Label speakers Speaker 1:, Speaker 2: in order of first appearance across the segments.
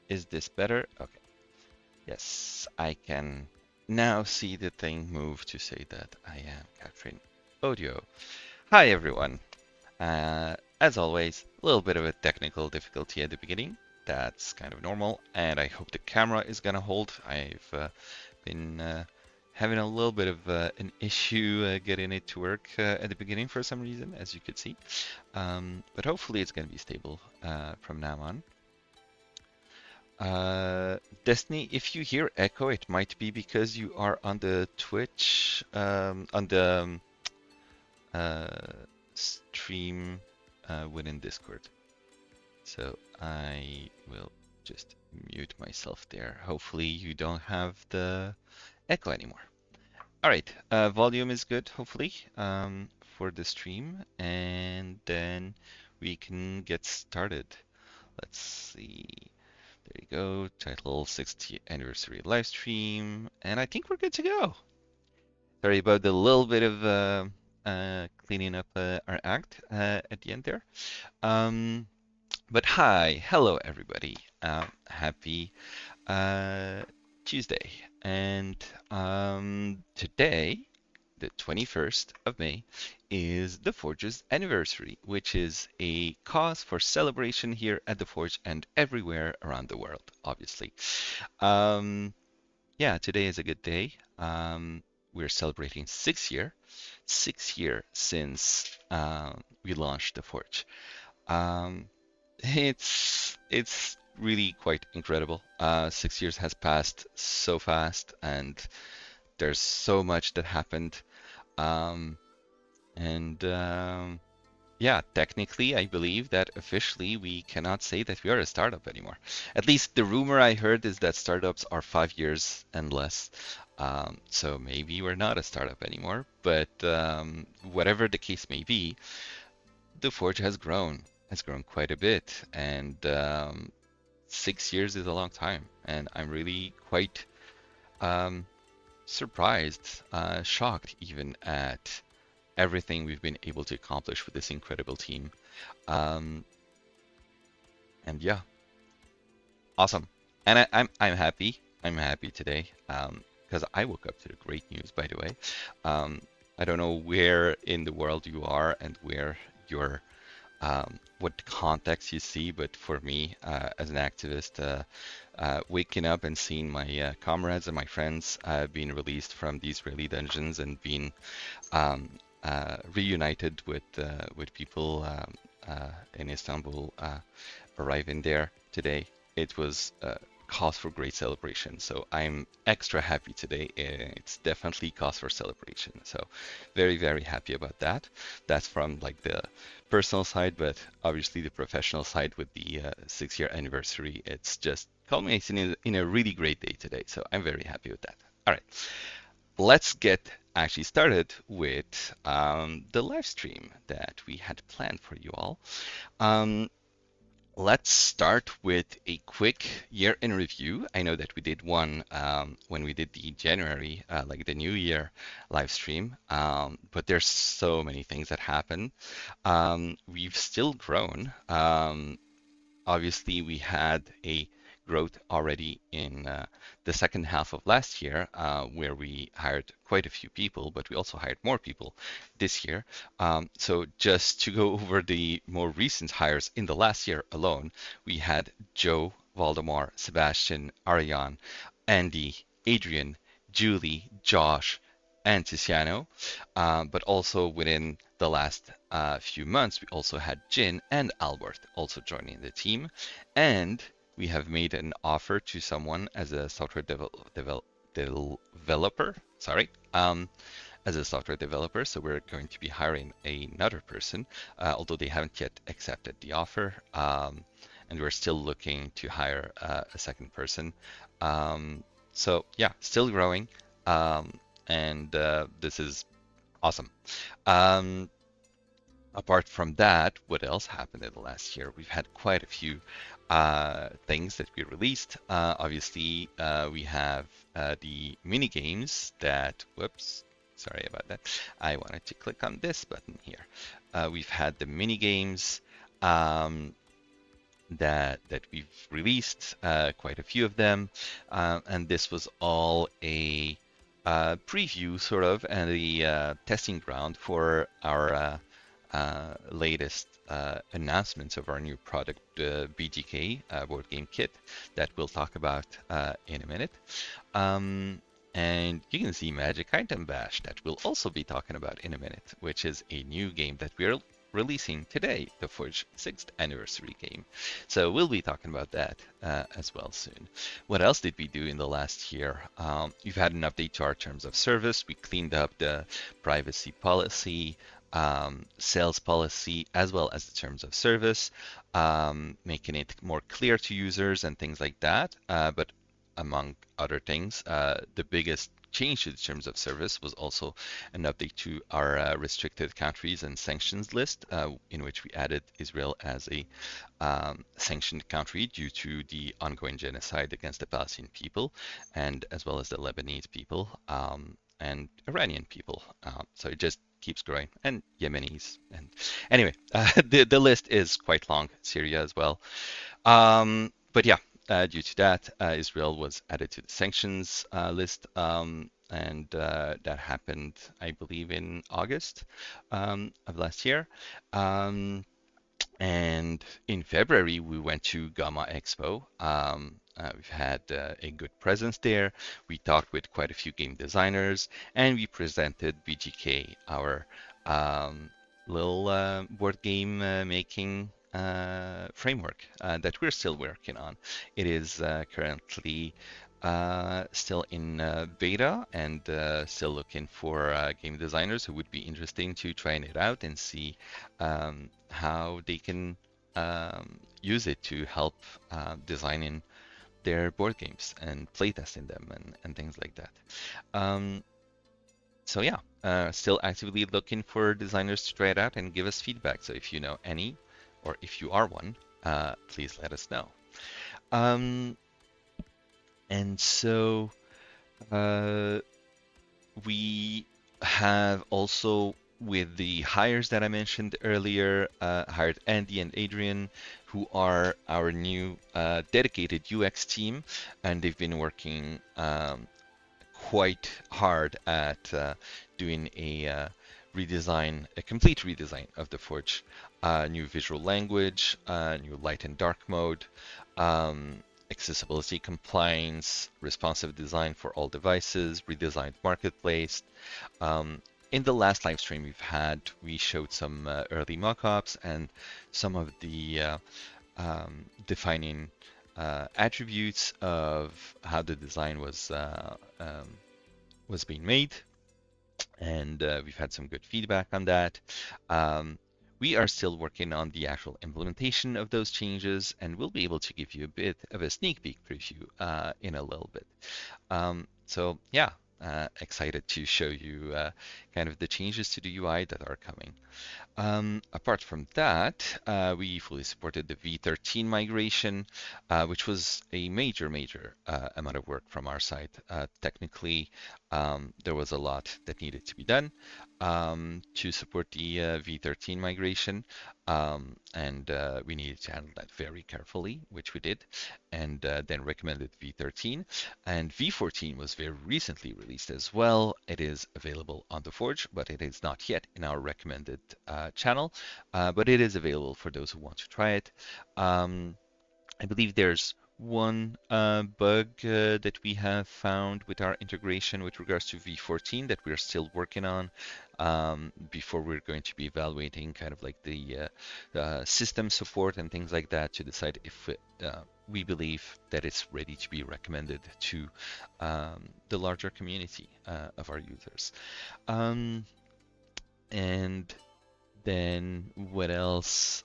Speaker 1: Is this better? Okay. Yes, I can now see the thing move to say that I am capturing audio. Hi, everyone. As always, a little bit of a technical difficulty at the beginning. That's kind of normal, and I hope the camera is gonna hold. I've been having a little bit of an issue getting it to work at the beginning for some reason, as you could see. But hopefully it's gonna be stable from now on. Destiny, if you hear echo, it might be because you are on the Twitch, on the stream within Discord. So I will just mute myself there. Hopefully you don't have the echo anymore. All right, volume is good, hopefully, for the stream, and then we can get started. Let's see. There you go. Title 60th anniversary live stream, and I think we're good to go. Sorry about the little bit of cleaning up our act at the end there. But hi, hello everybody. Happy Tuesday, and today, the 21st of May, is the Forge's anniversary, which is a cause for celebration here at the Forge and everywhere around the world, obviously. Yeah, today is a good day. We're celebrating 6 year since we launched the Forge. It's really quite incredible. 6 years has passed so fast, and there's so much that happened. And yeah, technically, I believe that officially we cannot say that we are a startup anymore. At least the rumor I heard is that startups are 5 years and less. So maybe we're not a startup anymore. But whatever the case may be, the Forge has grown. has grown quite a bit, and 6 years is a long time, and I'm really quite um, surprised, shocked even at everything we've been able to accomplish with this incredible team. Um, and yeah, awesome. And I'm happy. I'm happy today because I woke up to the great news, by the way. Um, I don't know where in the world you are and where your what context you see, but for me, as an activist, waking up and seeing my comrades and my friends being released from the Israeli dungeons and being um, reunited with people in Istanbul arriving there today, it was cause for great celebration. So I'm extra happy today. It's definitely cause for celebration. So very, very happy about that. That's from like the personal side, but obviously the professional side with the 6 year anniversary, it's just culminating in a really great day today. So I'm very happy with that. All right, let's get actually started with the live stream that we had planned for you all. Um, Let's start with a quick year in review. I know that we did one when we did the January, like the New Year live stream, but there's so many things that happen. We've still grown. Obviously, we had a growth already in the second half of last year, where we hired quite a few people, but we also hired more people this year. So just to go over the more recent hires in the last year alone, we had Joe, Valdemar, Sebastian, Ariane, Andy, Adrian, Julie, Josh, and Tiziano. But also within the last few months, we also had Jin and Albert also joining the team. And we have made an offer to someone as a software developer. Sorry. As a software developer, so we're going to be hiring another person, although they haven't yet accepted the offer, and we're still looking to hire a second person. So yeah, still growing, and this is awesome. Um, Apart from that, what else happened in the last year? We've had quite a few things that we released. Obviously, we have the mini games that, whoops, sorry about that. I wanted to click on this button here. We've had the mini games. That we've released, quite a few of them, and this was all a preview, sort of, and a testing ground for our latest announcements of our new product, BGK, Board Game Kit, that we'll talk about in a minute. And you can see Magic Item Bash that we'll also be talking about in a minute, which is a new game that we're releasing today, the Forge 6th anniversary game. So we'll be talking about that as well soon. What else did we do in the last year? We've had an update to our terms of service. We cleaned up the privacy policy, sales policy, as well as the terms of service, making it more clear to users and things like that. But among other things, the biggest change to the terms of service was also an update to our restricted countries and sanctions list, in which we added Israel as a sanctioned country due to the ongoing genocide against the Palestinian people, and as well as the Lebanese people and Iranian people. So it just keeps growing, and Yemenis. And anyway, the list is quite long. Syria as well. But yeah, due to that, Israel was added to the sanctions list, and that happened, I believe, in August of last year. Um, and in February, we went to Gamma Expo. We've had a good presence there. We talked with quite a few game designers, and we presented BGK, our little board game making framework that we're still working on. It is currently still in beta, and still looking for game designers who would be interested to trying it out and see how they can use it to help designing their board games and playtesting them and things like that. Um, so yeah, still actively looking for designers to try it out and give us feedback. So if you know any, or if you are one, please let us know. Um, and so uh, we have also, with the hires that I mentioned earlier, hired Andy and Adrian, who are our new dedicated UX team, and they've been working quite hard at doing a complete redesign of the Forge, new visual language, new light and dark mode, accessibility compliance, responsive design for all devices, redesigned marketplace. Um, in the last live stream we showed some early mockups and some of the defining attributes of how the design was being made, and we've had some good feedback on that. Um, we are still working on the actual implementation of those changes, and we'll be able to give you a bit of a sneak peek preview in a little bit. So yeah, excited to show you kind of the changes to the UI that are coming. Apart from that, we fully supported the V13 migration, which was a major amount of work from our side. Technically, there was a lot that needed to be done to support the V13 migration, and we needed to handle that very carefully, which we did, and then recommended V13. And V14 was very recently released as well. It is available on the Forge, but it is not yet in our recommended channel, but it is available for those who want to try it. I believe there's one bug that we have found with our integration with regards to V14 that we're still working on before we're going to be evaluating kind of like the system support and things like that to decide if we believe that it's ready to be recommended to the larger community of our users. And then what else?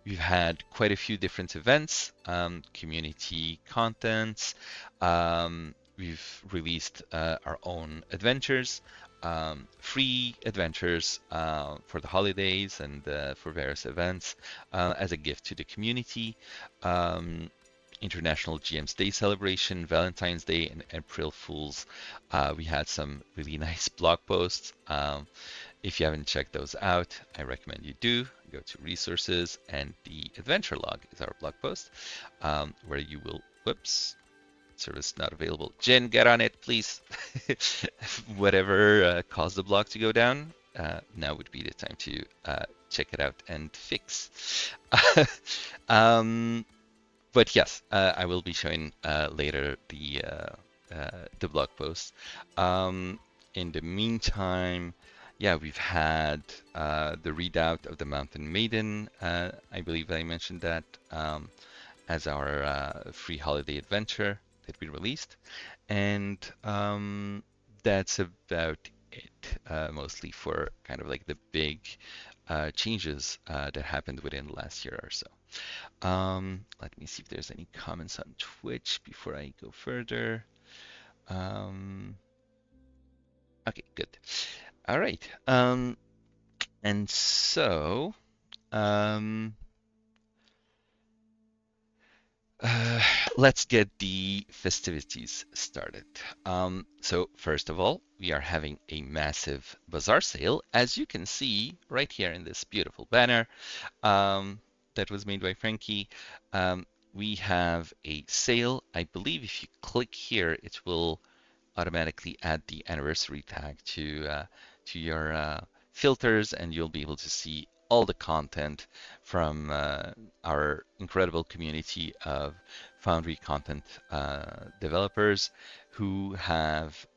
Speaker 1: We've had quite a few different events, community contents. We've released our own adventures, free adventures for the holidays and for various events as a gift to the community. International GM's Day celebration, Valentine's Day, and April Fools. We had some really nice blog posts. If you haven't checked those out, I recommend you do. Go to resources, and the adventure log is our blog post where you will, whoops, service not available. Jen, get on it, please. Whatever caused the blog to go down, now would be the time to check it out and fix. But yes, I will be showing later the blog post. In the meantime, yeah, we've had the readout of the Mountain Maiden. I believe I mentioned that as our free holiday adventure that we released, and that's about it, mostly for kind of like the big changes that happened within the last year or so. Let me see if there's any comments on Twitch before I go further. Okay, good. All right. And so, um, let's get the festivities started. So first of all, we are having a massive bazaar sale, as you can see right here in this beautiful banner that was made by Frankie. We have a sale. I believe if you click here, it will automatically add the anniversary tag to your filters, and you'll be able to see all the content from our incredible community of Foundry content developers who have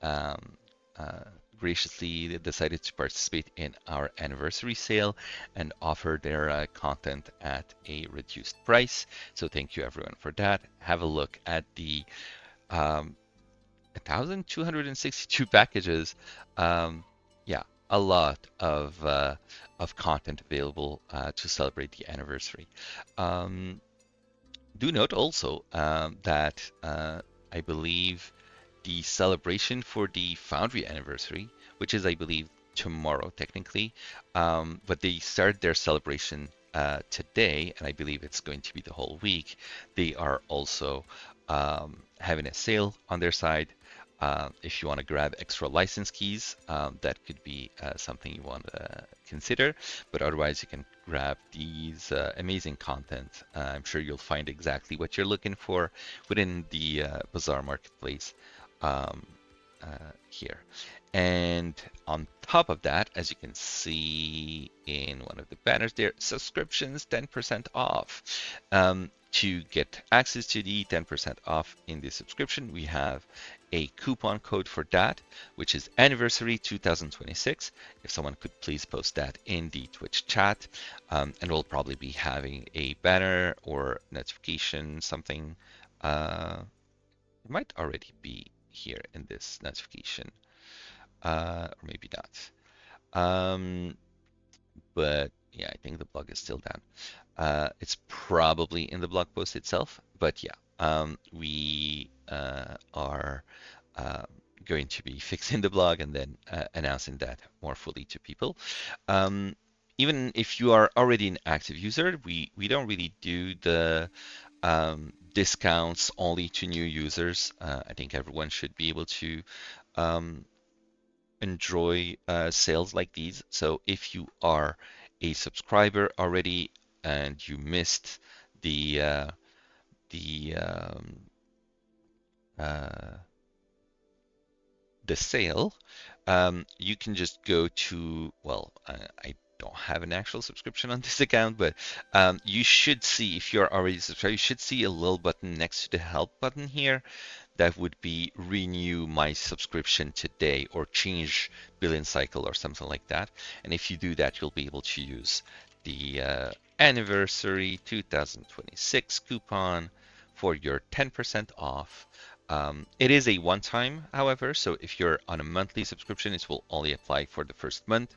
Speaker 1: graciously decided to participate in our anniversary sale and offer their content at a reduced price. So thank you everyone for that. Have a look at the 1,262 packages. Yeah, a lot of content available to celebrate the anniversary. Do note also that I believe the celebration for the Foundry anniversary, which is I believe tomorrow technically, but they started their celebration today, and I believe it's going to be the whole week, they are also having a sale on their side. If you want to grab extra license keys, that could be something you want to consider. But otherwise, you can grab these amazing content. I'm sure you'll find exactly what you're looking for within the Bazaar Marketplace here. And on top of that, as you can see in one of the banners there, subscriptions 10% off. To get access to the 10% off in the subscription, we have a coupon code for that, which is anniversary 2026. If someone could please post that in the Twitch chat, and we'll probably be having a banner or notification, something. It might already be here in this notification, or maybe not. But yeah, I think the blog is still down. It's probably in the blog post itself, but yeah, we are going to be fixing the blog and then announcing that more fully to people. Even if you are already an active user, we don't really do the discounts only to new users. I think everyone should be able to um, enjoy sales like these. So if you are a subscriber already and you missed the the um, uh, the sale, you can just go to, well, I don't have an actual subscription on this account, but you should see, if you're already subscribed, you should see a little button next to the help button here that would be renew my subscription today or change billing cycle or something like that. And if you do that, you'll be able to use the anniversary 2026 coupon for your 10% off. It is a one-time, however, so if you're on a monthly subscription, it will only apply for the first month.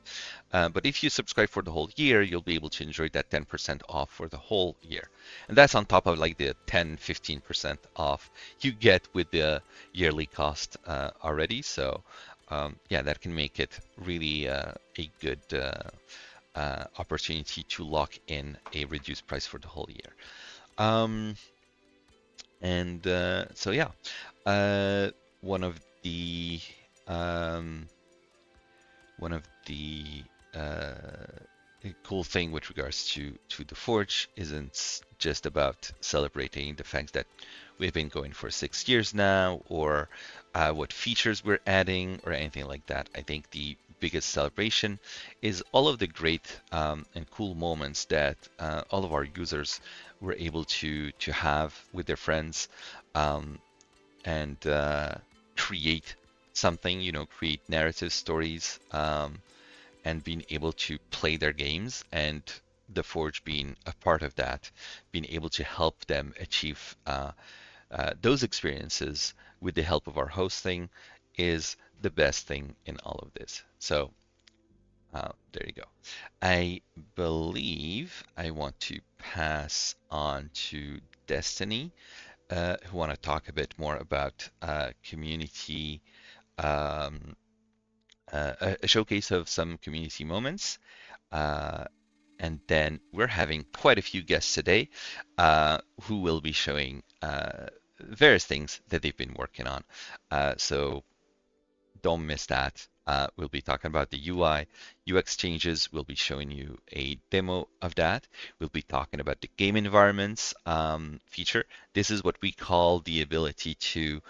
Speaker 1: But if you subscribe for the whole year, you'll be able to enjoy that 10% off for the whole year. And that's on top of like the 10, 15% off you get with the yearly cost already. So yeah, that can make it really a good opportunity to lock in a reduced price for the whole year. Um, and so yeah, uh, one of the um, one of the cool thing with regards to the Forge isn't just about celebrating the fact that we've been going for 6 years now, or what features we're adding, or anything like that. I think the biggest celebration is all of the great and cool moments that all of our users were able to have with their friends, um, and create something, create narrative stories, and being able to play their games, and the Forge being a part of that, being able to help them achieve those experiences with the help of our hosting is the best thing in all of this. So there you go. I believe I want to pass on to Destiny, who want to talk a bit more about community, um, a showcase of some community moments. Uh, and then we're having quite a few guests today who will be showing various things that they've been working on. So don't miss that. We'll be talking about the UI, UX changes. We'll be showing you a demo of that. We'll be talking about the game environments feature. This is what we call the ability to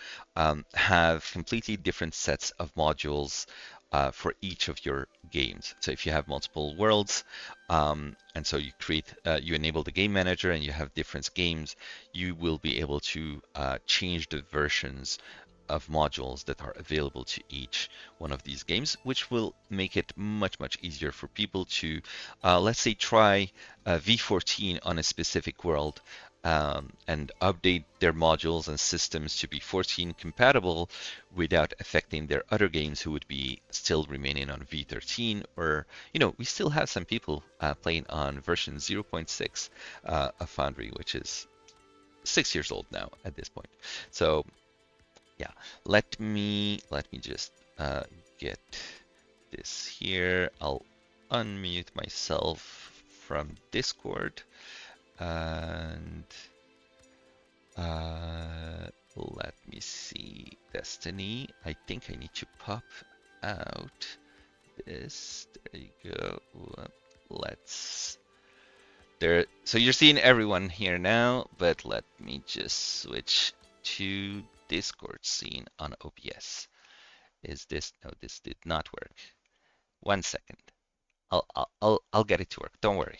Speaker 1: have completely different sets of modules for each of your games. So if you have multiple worlds, and so you enable the game manager and you have different games, you will be able to change the versions of modules that are available to each one of these games, which will make it much, much easier for people to, let's say, try V14 on a specific world, and update their modules and systems to be 14 compatible without affecting their other games who would be still remaining on V13. Or, we still have some people playing on version 0.6 of Foundry, which is 6 years old now at this point. So yeah, let me just get this here. I'll unmute myself from Discord. And let me see. Destiny. I think I need to pop out this. There you go. Let's there. So you're seeing everyone here now, but let me just switch to Discord scene on OBS. Is this? No, this did not work. 1 second. I'll get it to work. Don't worry.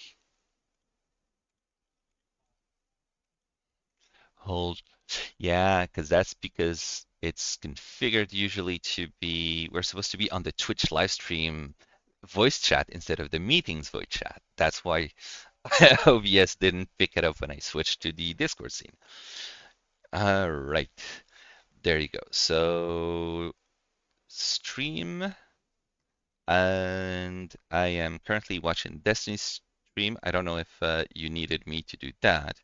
Speaker 1: Hold. Yeah, because it's configured usually to be, we're supposed to be on the Twitch live stream voice chat instead of the meetings voice chat. That's why OBS didn't pick it up when I switched to the Discord scene. All right, there you go. So stream, and I am currently watching Destiny's stream. I don't know if you needed me to do that,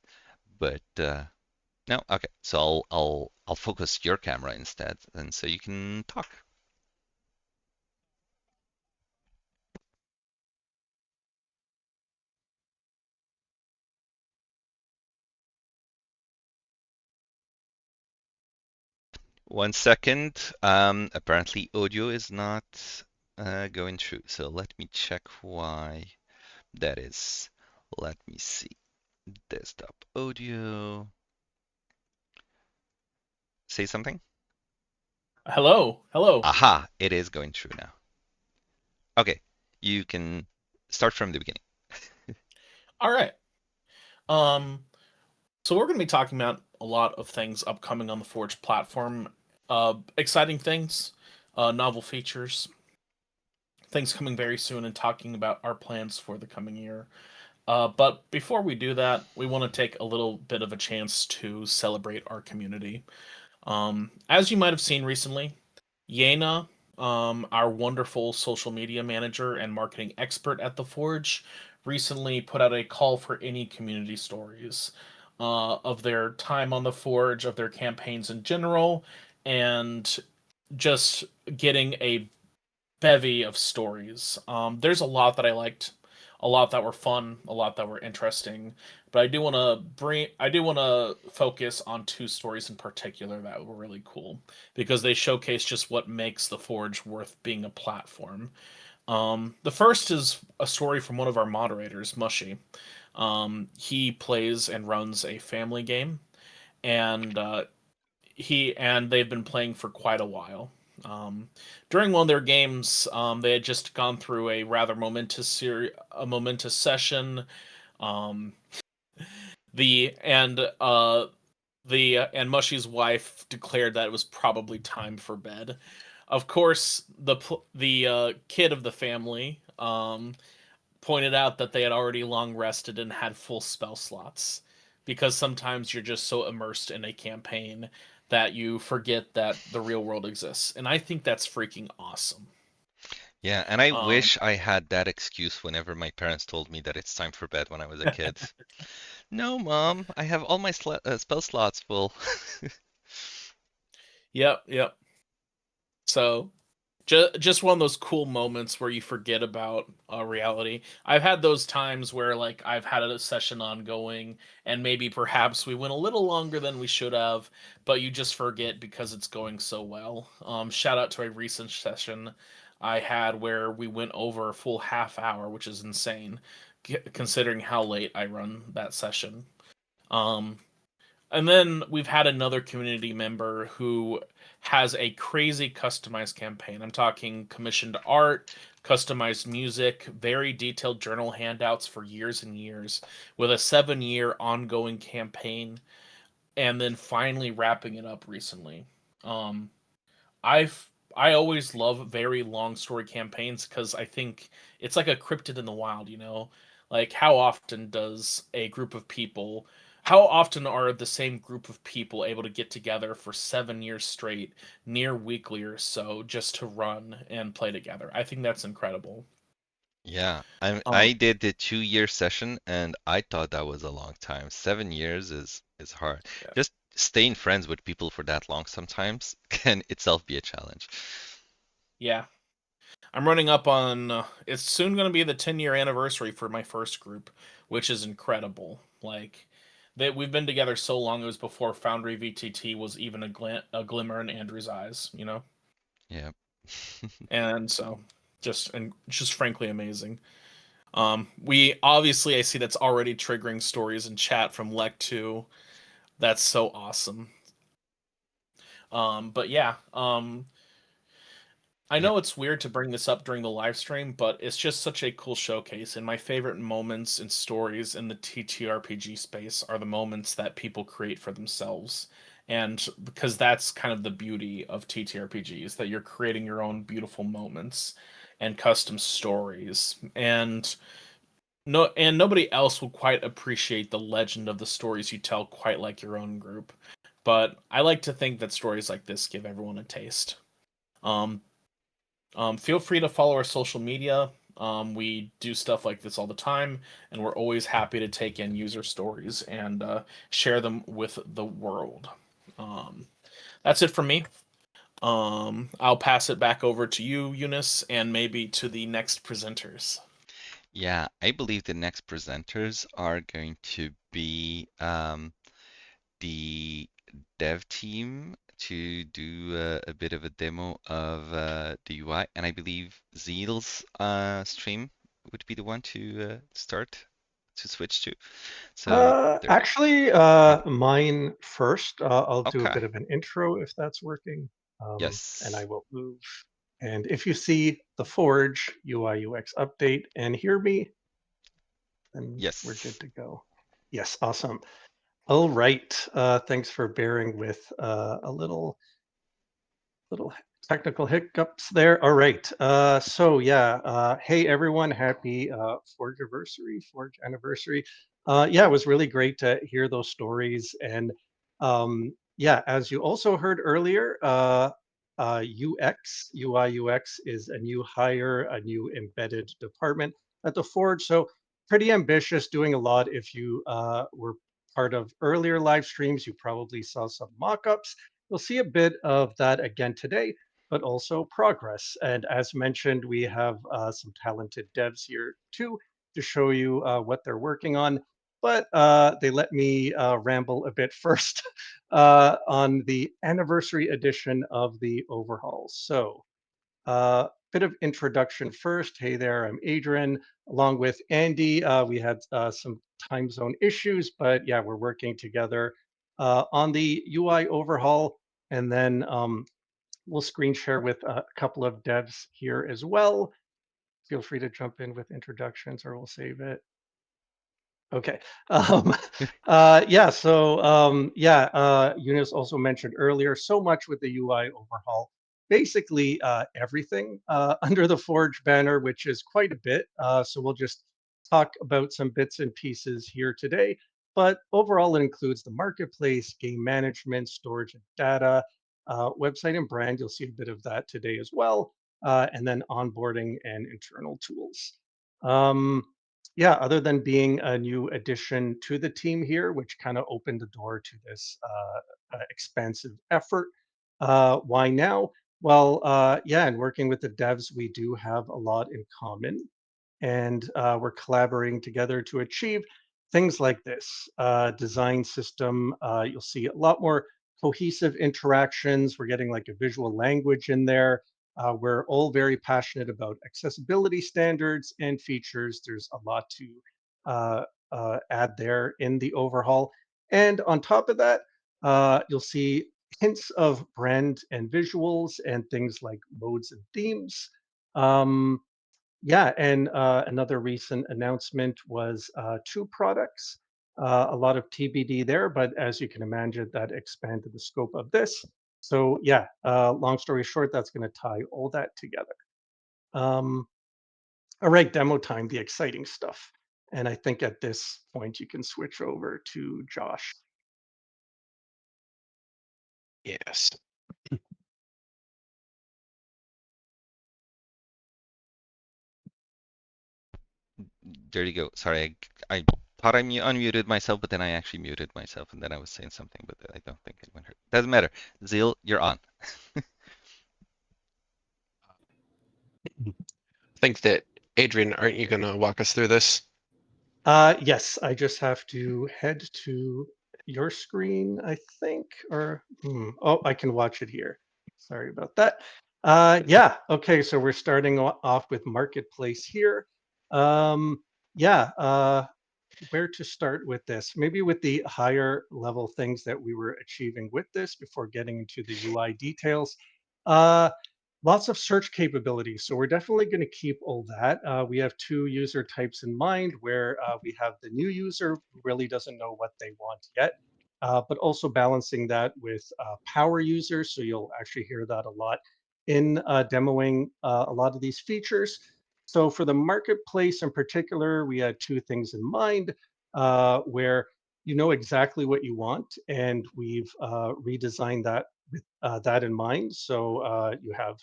Speaker 1: but no, okay. So I'll focus your camera instead, and so you can talk. 1 second. Apparently audio is not going through. So let me check why that is. Let me see. Desktop audio. Say something.
Speaker 2: Hello, hello.
Speaker 1: Aha, it is going through now. Okay, you can start from the beginning.
Speaker 2: All right. Um, so we're going to be talking about a lot of things upcoming on the Forge platform. Exciting things, novel features, things coming very soon, and talking about our plans for the coming year. But before we do that, we want to take a little bit of a chance to celebrate our community. As you might have seen recently, Yena, our wonderful social media manager and marketing expert at The Forge, recently put out a call for any community stories of their time on The Forge, of their campaigns in general, and just getting a bevy of stories. There's a lot that I liked, a lot that were fun, a lot that were interesting, but I do want to focus on two stories in particular that were really cool because they showcase just what makes the Forge worth being a platform. The first is a story from one of our moderators, Mushy. He plays and runs a family game, and they've been playing for quite a while. Um, During one of their games, they had just gone through a rather a momentous session. Um, and Mushy's wife declared that it was probably time for bed. Of course, the kid of the family pointed out that they had already long rested and had full spell slots because sometimes you're just so immersed in a campaign that you forget that the real world exists. And I think that's freaking awesome.
Speaker 1: Yeah, and I
Speaker 2: Um,
Speaker 1: wish I had that excuse whenever my parents told me that it's time for bed when I was a kid. No, Mom, I have all my spell slots full.
Speaker 2: yep, yep. So just one of those cool moments where you forget about reality. I've had those times where like I've had a session ongoing and maybe perhaps we went a little longer than we should have, but you just forget because it's going so well. Shout out to a recent session I had where we went over a full half hour, which is insane considering how late I run that session. Um, and then we've had another community member who has a crazy customized campaign. I'm talking commissioned art, customized music, very detailed journal handouts for years and years, with a 7 year ongoing campaign, and then finally wrapping it up recently. Um, I always love very long story campaigns because I think it's like a cryptid in the wild, you know? Like how often are the same group of people able to get together for 7 years straight, near weekly or so, just to run and play together? I think that's incredible.
Speaker 1: Yeah,
Speaker 2: Um,
Speaker 1: I did the 2 year session and I thought that was a long time. 7 years is hard.
Speaker 2: yeah.
Speaker 1: Just staying friends with people for that long sometimes can itself be a challenge.
Speaker 2: Yeah. I'm running up on. It's soon going to be the 10-year anniversary for my first group, which is incredible. Like, that we've been together so long. It was before Foundry VTT was even a glimmer in Andrew's eyes, you know.
Speaker 1: Yeah.
Speaker 2: And so, just frankly amazing. We obviously I see that's already triggering stories in chat from Lec 2. That's so awesome. But yeah, I
Speaker 1: Yeah.
Speaker 2: know it's weird to bring this up during the live stream, but it's just such a cool showcase. And my favorite moments and stories in the TTRPG space are the moments that people create for themselves. And because that's kind of the beauty of TTRPGs, that you're creating your own beautiful moments and custom stories. And nobody else will quite appreciate the legend of the stories you tell quite like your own group. But I like to think that stories like this give everyone a taste. Um, feel free to follow our social media. We do stuff like this all the time, and we're always happy to take in user stories and share them with the world. Um, that's it from me. I'll pass it back over to you, Eunice, and maybe to the next presenters.
Speaker 1: Yeah, I believe the next presenters are going to be the dev team to do a bit of a demo of the UI, and I believe Zeal's stream would be the one to start to switch to. So there.
Speaker 3: Actually,
Speaker 1: Oh,
Speaker 3: mine first. I'll do a
Speaker 1: okay.
Speaker 3: bit of an intro if that's working, and I
Speaker 1: Yes.
Speaker 3: will move. And if you see the Forge UI UX update and hear me, then we're good
Speaker 1: Yes.
Speaker 3: to go. Yes, awesome. All right. Thanks for bearing with a little technical hiccups there. All right. So yeah. Hey everyone, happy Forge anniversary. Yeah, it was really great to hear those stories. And yeah, as you also heard earlier, UI UX is a new hire, a new embedded department at the Forge. So pretty ambitious, doing a lot. If you were part of earlier live streams, you probably saw some mock-ups. We'll see a bit of that again today, but also progress. And as mentioned, we have some talented devs here too to show you what they're working on. But they let me ramble a bit first on the anniversary edition of the overhaul. So bit of introduction first. Hey there, I'm Adrian. Along with Andy, we had some time zone issues, but yeah, we're working together on the UI overhaul. And then we'll screen share with a couple of devs here as well. Feel free to jump in with introductions or we'll save it. Okay. Um, yeah, so yeah, Eunice also mentioned earlier, so much with the UI overhaul. Basically, everything under the Forge banner, which is quite a bit. So we'll just talk about some bits and pieces here today. But overall, it includes the marketplace, game management, storage and data, website and brand. You'll see a bit of that today as well. And then onboarding and internal tools. Um, yeah, other than being a new addition to the team here, which kind of opened the door to this expansive effort. Why now? Well, yeah, and working with the devs, we do have a lot in common, and we're collaborating together to achieve things like this design system. You'll see a lot more cohesive interactions. We're getting like a visual language in there. We're all very passionate about accessibility standards and features. There's a lot to add there in the overhaul. And on top of that, you'll see hints of brand and visuals and things like modes and themes. Um, yeah, and another recent announcement was two products. A lot of TBD there, but as you can imagine, that expanded the scope of this. So yeah, long story short, that's going to tie all that together. Um, all right, demo time, the exciting stuff. And I think at this point you can switch over to Josh.
Speaker 4: Yes.
Speaker 1: There you go. Sorry, I thought I unmuted myself, but then I actually muted myself, and then I was saying something, but I don't think anyone heard. Doesn't matter. Zeal, you're on.
Speaker 4: think that, Adrian, aren't you going to walk us through this?
Speaker 3: Yes, I just have to head to your screen, I think, or oh, I can watch it here. Sorry about that. Yeah, okay, so we're starting off with Marketplace here. Um, yeah, where to start with this? Maybe with the higher level things that we were achieving with this before getting into the UI details. Uh, Lots of search capabilities. So we're definitely going to keep all that. We have two user types in mind where we have the new user who really doesn't know what they want yet, but also balancing that with power users. So you'll actually hear that a lot in demoing a lot of these features. So for the marketplace in particular, we had two things in mind where you know exactly what you want, and we've redesigned that with that in mind. So you have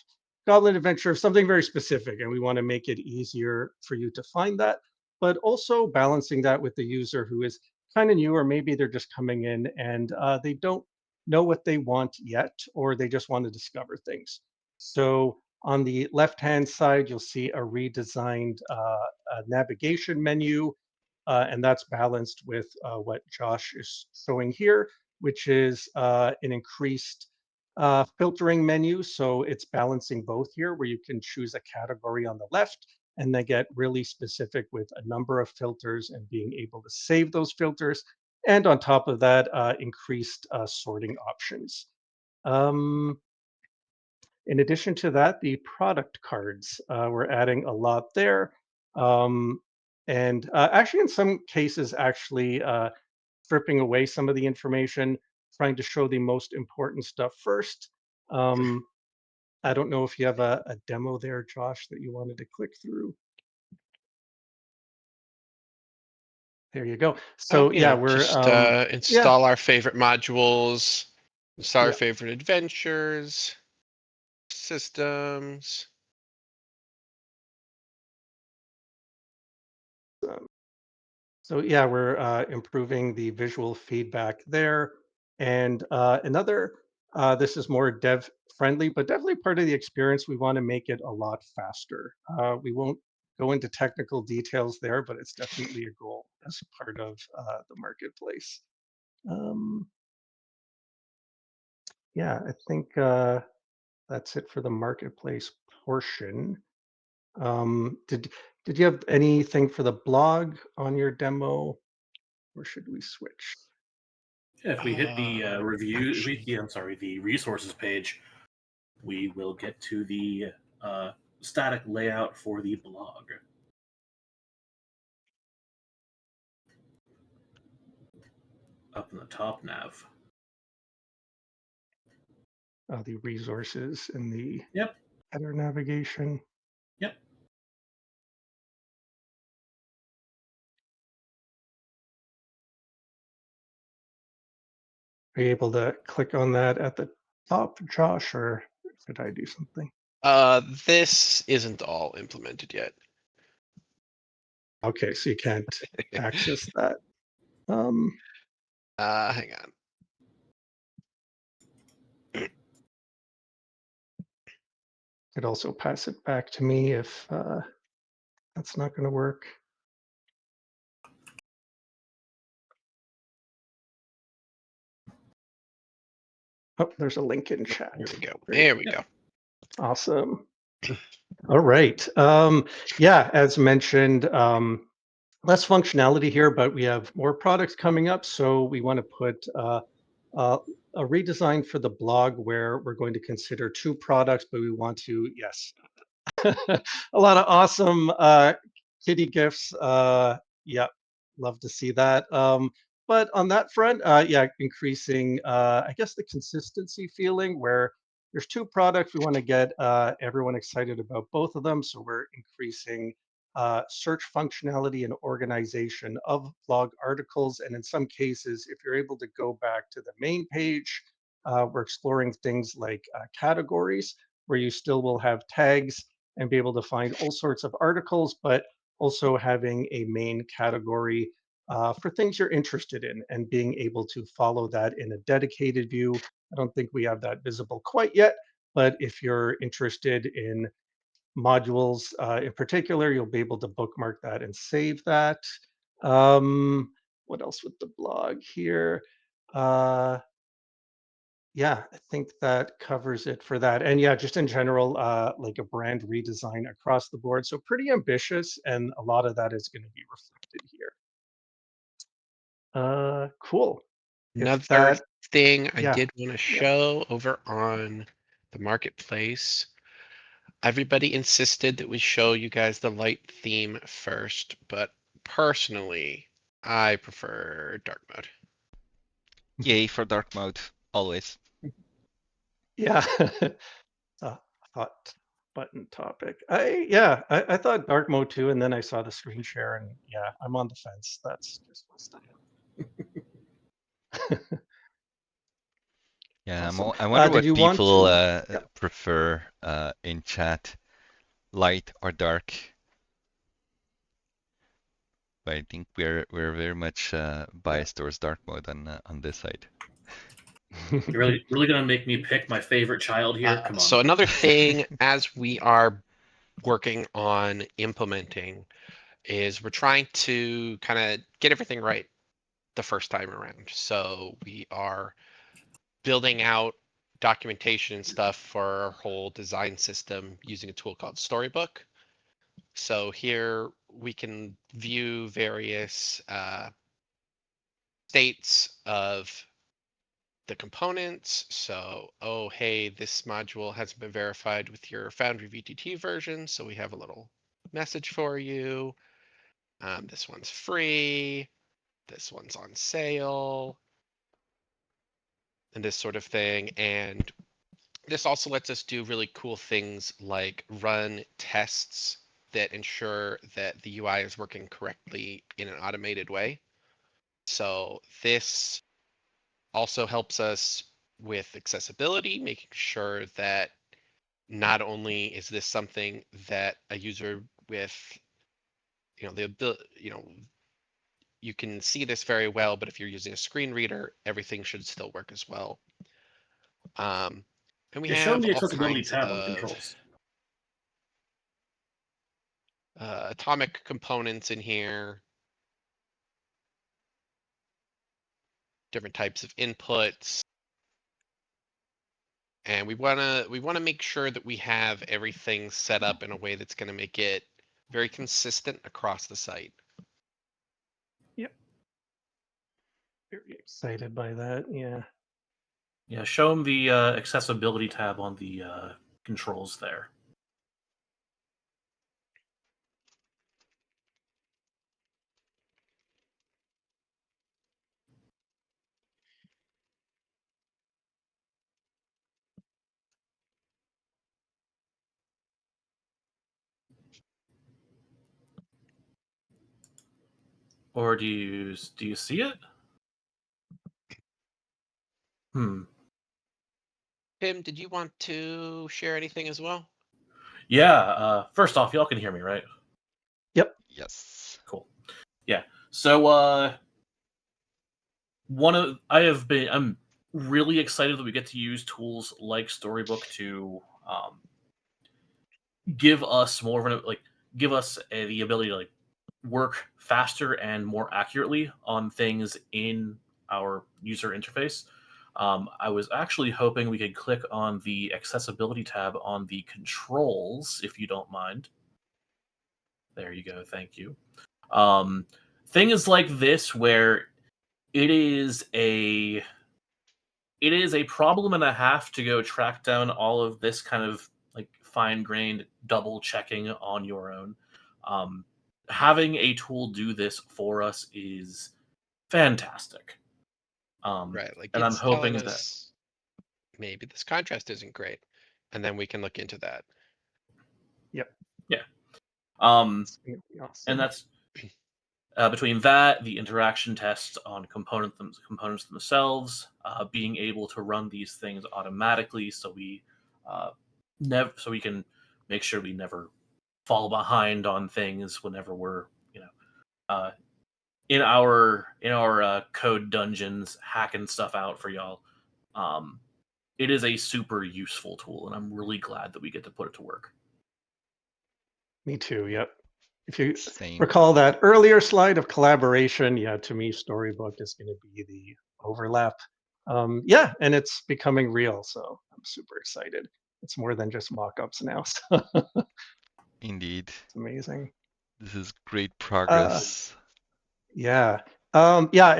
Speaker 3: Goblin Adventure, something very specific, and we want to make it easier for you to find that, but also balancing that with the user who is kind of new, or maybe they're just coming in and they don't know what they want yet, or they just want to discover things. So on the left-hand side, you'll see a redesigned navigation menu, and that's balanced with what Josh is showing here, which is an increased filtering menu. So it's balancing both here, where you can choose a category on the left and then get really specific with a number of filters and being able to save those filters. And on top of that, increased sorting options. Um, in addition to that, the product cards, we're adding a lot there. Um, and actually, in some cases, actually stripping away some of the information, trying to show the most important stuff first. Um, I don't know if you have a demo there, Josh, that you wanted to click through. There you go. So yeah, we're
Speaker 4: just
Speaker 3: yeah,
Speaker 4: install our favorite modules, install our
Speaker 3: yeah.
Speaker 4: favorite adventures, systems.
Speaker 3: So yeah, we're improving the visual feedback there. And another, this is more dev friendly, but definitely part of the experience. We want to make it a lot faster. We won't go into technical details there, but it's definitely a goal as part of the marketplace. Um, yeah, I think that's it for the marketplace portion. Did you have anything for the blog on your demo, or should we switch?
Speaker 5: Yeah, if we hit the review, if we
Speaker 4: Actually,
Speaker 5: hit the, I'm sorry, the resources page, we will get to the static layout for the blog. Up in the top nav.
Speaker 3: The resources in the
Speaker 5: Yep.
Speaker 3: header navigation.
Speaker 5: Yep.
Speaker 3: Are you able to click on that at the top, Josh, or should I do something?
Speaker 4: this isn't all implemented yet.
Speaker 3: Okay, so you can't access that.
Speaker 4: Hang on.
Speaker 3: Could also pass it back to me if that's not going to work. Oh, there's a link in chat.
Speaker 4: Here we go.
Speaker 3: Great.
Speaker 4: There we go.
Speaker 3: Awesome. All right. Yeah, as mentioned, less functionality here, but we have more products coming up. So we want to put a redesign for the blog where we're going to consider two products, but we want to, yes, a lot of awesome kitty gifts. Yeah, love to see that. But on that front, yeah, increasing, I guess, the consistency feeling where there's two products. We want to get everyone excited about both of them. So we're increasing search functionality and organization of blog articles. And in some cases, if you're able to go back to the main page, we're exploring things like categories where you still will have tags and be able to find all sorts of articles, but also having a main category for things you're interested in and being able to follow that in a dedicated view. I don't think we have that visible quite yet, but if you're interested in modules in particular, you'll be able to bookmark that and save that. What else with the blog here? Yeah, I think that covers it for that. And yeah, just in general, like a brand redesign across the board. So pretty ambitious, and a lot of that is going to be reflected here. Cool. If
Speaker 4: Another
Speaker 3: that,
Speaker 4: thing I
Speaker 3: yeah,
Speaker 4: did want to
Speaker 3: yeah.
Speaker 4: show over on the marketplace. Everybody insisted that we show you guys the light theme first, but personally, I prefer dark mode.
Speaker 1: Yay for dark mode, always.
Speaker 3: Yeah. Hot button topic. I thought dark mode too, and then I saw the screen share, and yeah, I'm on the fence. That's just my style.
Speaker 1: Yeah,
Speaker 3: Awesome.
Speaker 1: I wonder
Speaker 3: Did
Speaker 1: what
Speaker 3: you want
Speaker 1: people
Speaker 3: to? Yeah.
Speaker 1: prefer in chat, light or dark. But I think we're very much biased towards dark mode on this side.
Speaker 5: You're really gonna make me pick my favorite child here? Come on.
Speaker 4: So another thing, as we are working on implementing, is we're trying to kind of get everything right the first time around. So we are building out documentation and stuff for our whole design system using a tool called Storybook. So here we can view various states of the components. So, oh, hey, this module hasn't been verified with your Foundry VTT version. So we have a little message for you. This one's free. This one's on sale. And this sort of thing. And this also lets us do really cool things like run tests that ensure that the UI is working correctly in an automated way. So this also helps us with accessibility, making sure that not only is this something that a user with, the ability, you can see this very well, but if you're using a screen reader, everything should still work as well. And we
Speaker 5: Yeah, show them
Speaker 4: have
Speaker 5: the
Speaker 4: all
Speaker 5: accessibility
Speaker 4: kinds
Speaker 5: tab on
Speaker 4: of
Speaker 5: controls.
Speaker 4: atomic components in here, different types of inputs. And we wanna make sure that we have everything set up in a way that's gonna make it very consistent across the site.
Speaker 3: Yep. Very excited by that. Yeah.
Speaker 5: Yeah, show them the accessibility tab on the controls there. Or do you see it?
Speaker 4: Tim, did you want to share anything as well?
Speaker 5: Yeah. First off, y'all can hear me, right?
Speaker 3: Yep.
Speaker 1: Yes.
Speaker 5: Cool. Yeah. So I'm really excited that we get to use tools like Storybook to give us more of the ability to work faster and more accurately on things in our user interface. I was actually hoping we could click on the accessibility tab on the controls, if you don't mind. There you go. Thank you. Things like this where it is a problem and a half to go track down all of this kind of fine-grained double checking on your own. Having a tool do this for us is fantastic.
Speaker 4: Right, like
Speaker 5: And I'm
Speaker 4: it's
Speaker 5: hoping
Speaker 4: telling
Speaker 5: that
Speaker 4: us maybe this contrast isn't great, and then we can look into that.
Speaker 3: Yep.
Speaker 5: yeah.
Speaker 3: It's gonna be awesome.
Speaker 5: And that's between that, the interaction tests on components themselves, being able to run these things automatically, so we can make sure we never fall behind on things whenever we're in our code dungeons hacking stuff out for y'all. It is a super useful tool, and I'm really glad that we get to put it to work.
Speaker 3: Me too. Yep. If you
Speaker 1: Same.
Speaker 3: recall that earlier slide of collaboration, yeah, to me, Storybook is going to be the overlap. Yeah, and it's becoming real, so I'm super excited. It's more than just mock-ups now, so
Speaker 1: Indeed.
Speaker 3: it's amazing.
Speaker 1: This is great
Speaker 3: Uh,
Speaker 1: progress.
Speaker 3: yeah. Yeah,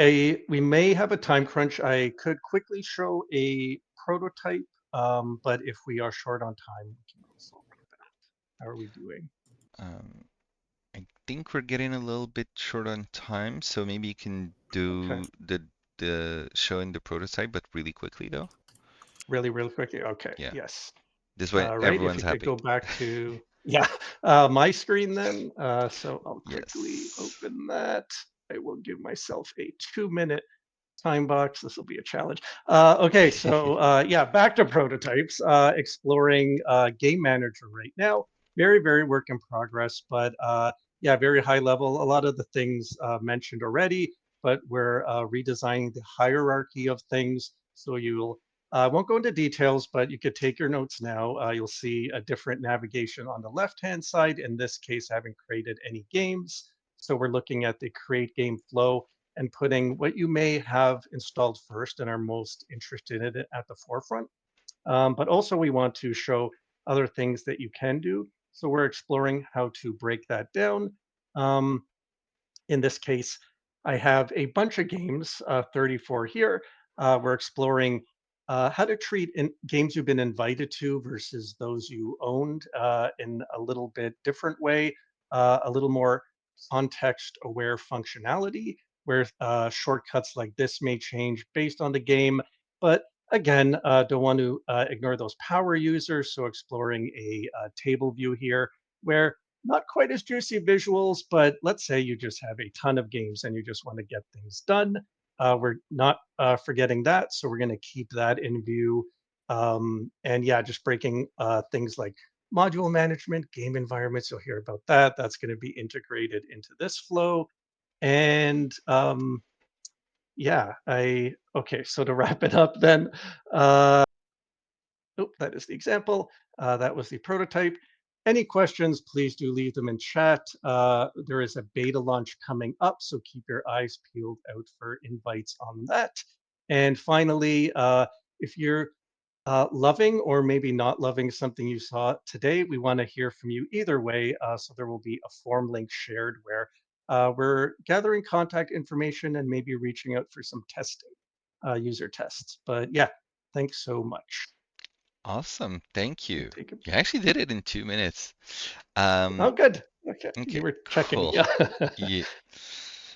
Speaker 3: we may have a time crunch. I could quickly show a prototype, but if we are short on time, we can also run that. How are we doing?
Speaker 1: Um, I think we're getting a little bit short on time, so maybe you can
Speaker 3: Okay.
Speaker 1: do the showing the prototype, but really quickly though.
Speaker 3: Really quickly. Okay.
Speaker 1: Yeah.
Speaker 3: Yes.
Speaker 1: This way
Speaker 3: Right. If
Speaker 1: everyone's
Speaker 3: you could
Speaker 1: happy.
Speaker 3: go back to, yeah, my screen then. So I'll quickly
Speaker 1: Yes.
Speaker 3: open that. I will give myself a 2-minute time box. This will be a challenge. Okay, so yeah, back to prototypes. Exploring Game Manager right now. Very work in progress, but yeah, very high level. A lot of the things mentioned already, but we're redesigning the hierarchy of things. So you'll won't go into details, but you could take your notes now. You'll see a different navigation on the left-hand side. In this case, haven't created any games. So we're looking at the create game flow and putting what you may have installed first and are most interested in it at the forefront. But also, we want to show other things that you can do. So we're exploring how to break that down. Um, in this case, I have a bunch of games, 34 here. We're exploring how to treat games you've been invited to versus those you owned in a little bit different way, a little more context aware functionality, where shortcuts like this may change based on the game. But again, don't want to ignore those power users. So exploring a table view here where not quite as juicy visuals, but let's say you just have a ton of games and you just want to get things done. We're not forgetting that, so we're going to keep that in view. And yeah, just breaking things like module management, game environments. You'll hear about that. That's going to be integrated into this flow. And yeah, okay. So to wrap it up, then. Oh, that is the example. That was the prototype. Any questions, please do leave them in chat. There is a beta launch coming up, so keep your eyes peeled out for invites on that. And finally, if you're loving or maybe not loving something you saw today, we want to hear from you either way. So there will be a form link shared where we're gathering contact information and maybe reaching out for some testing, user tests. But yeah, thanks so much.
Speaker 1: Awesome. Thank you.
Speaker 3: Take a
Speaker 1: You actually did it in 2 minutes.
Speaker 3: Oh, good. Okay,
Speaker 1: Okay,
Speaker 3: you were checking.
Speaker 1: cool.
Speaker 3: Yeah.
Speaker 1: Yeah.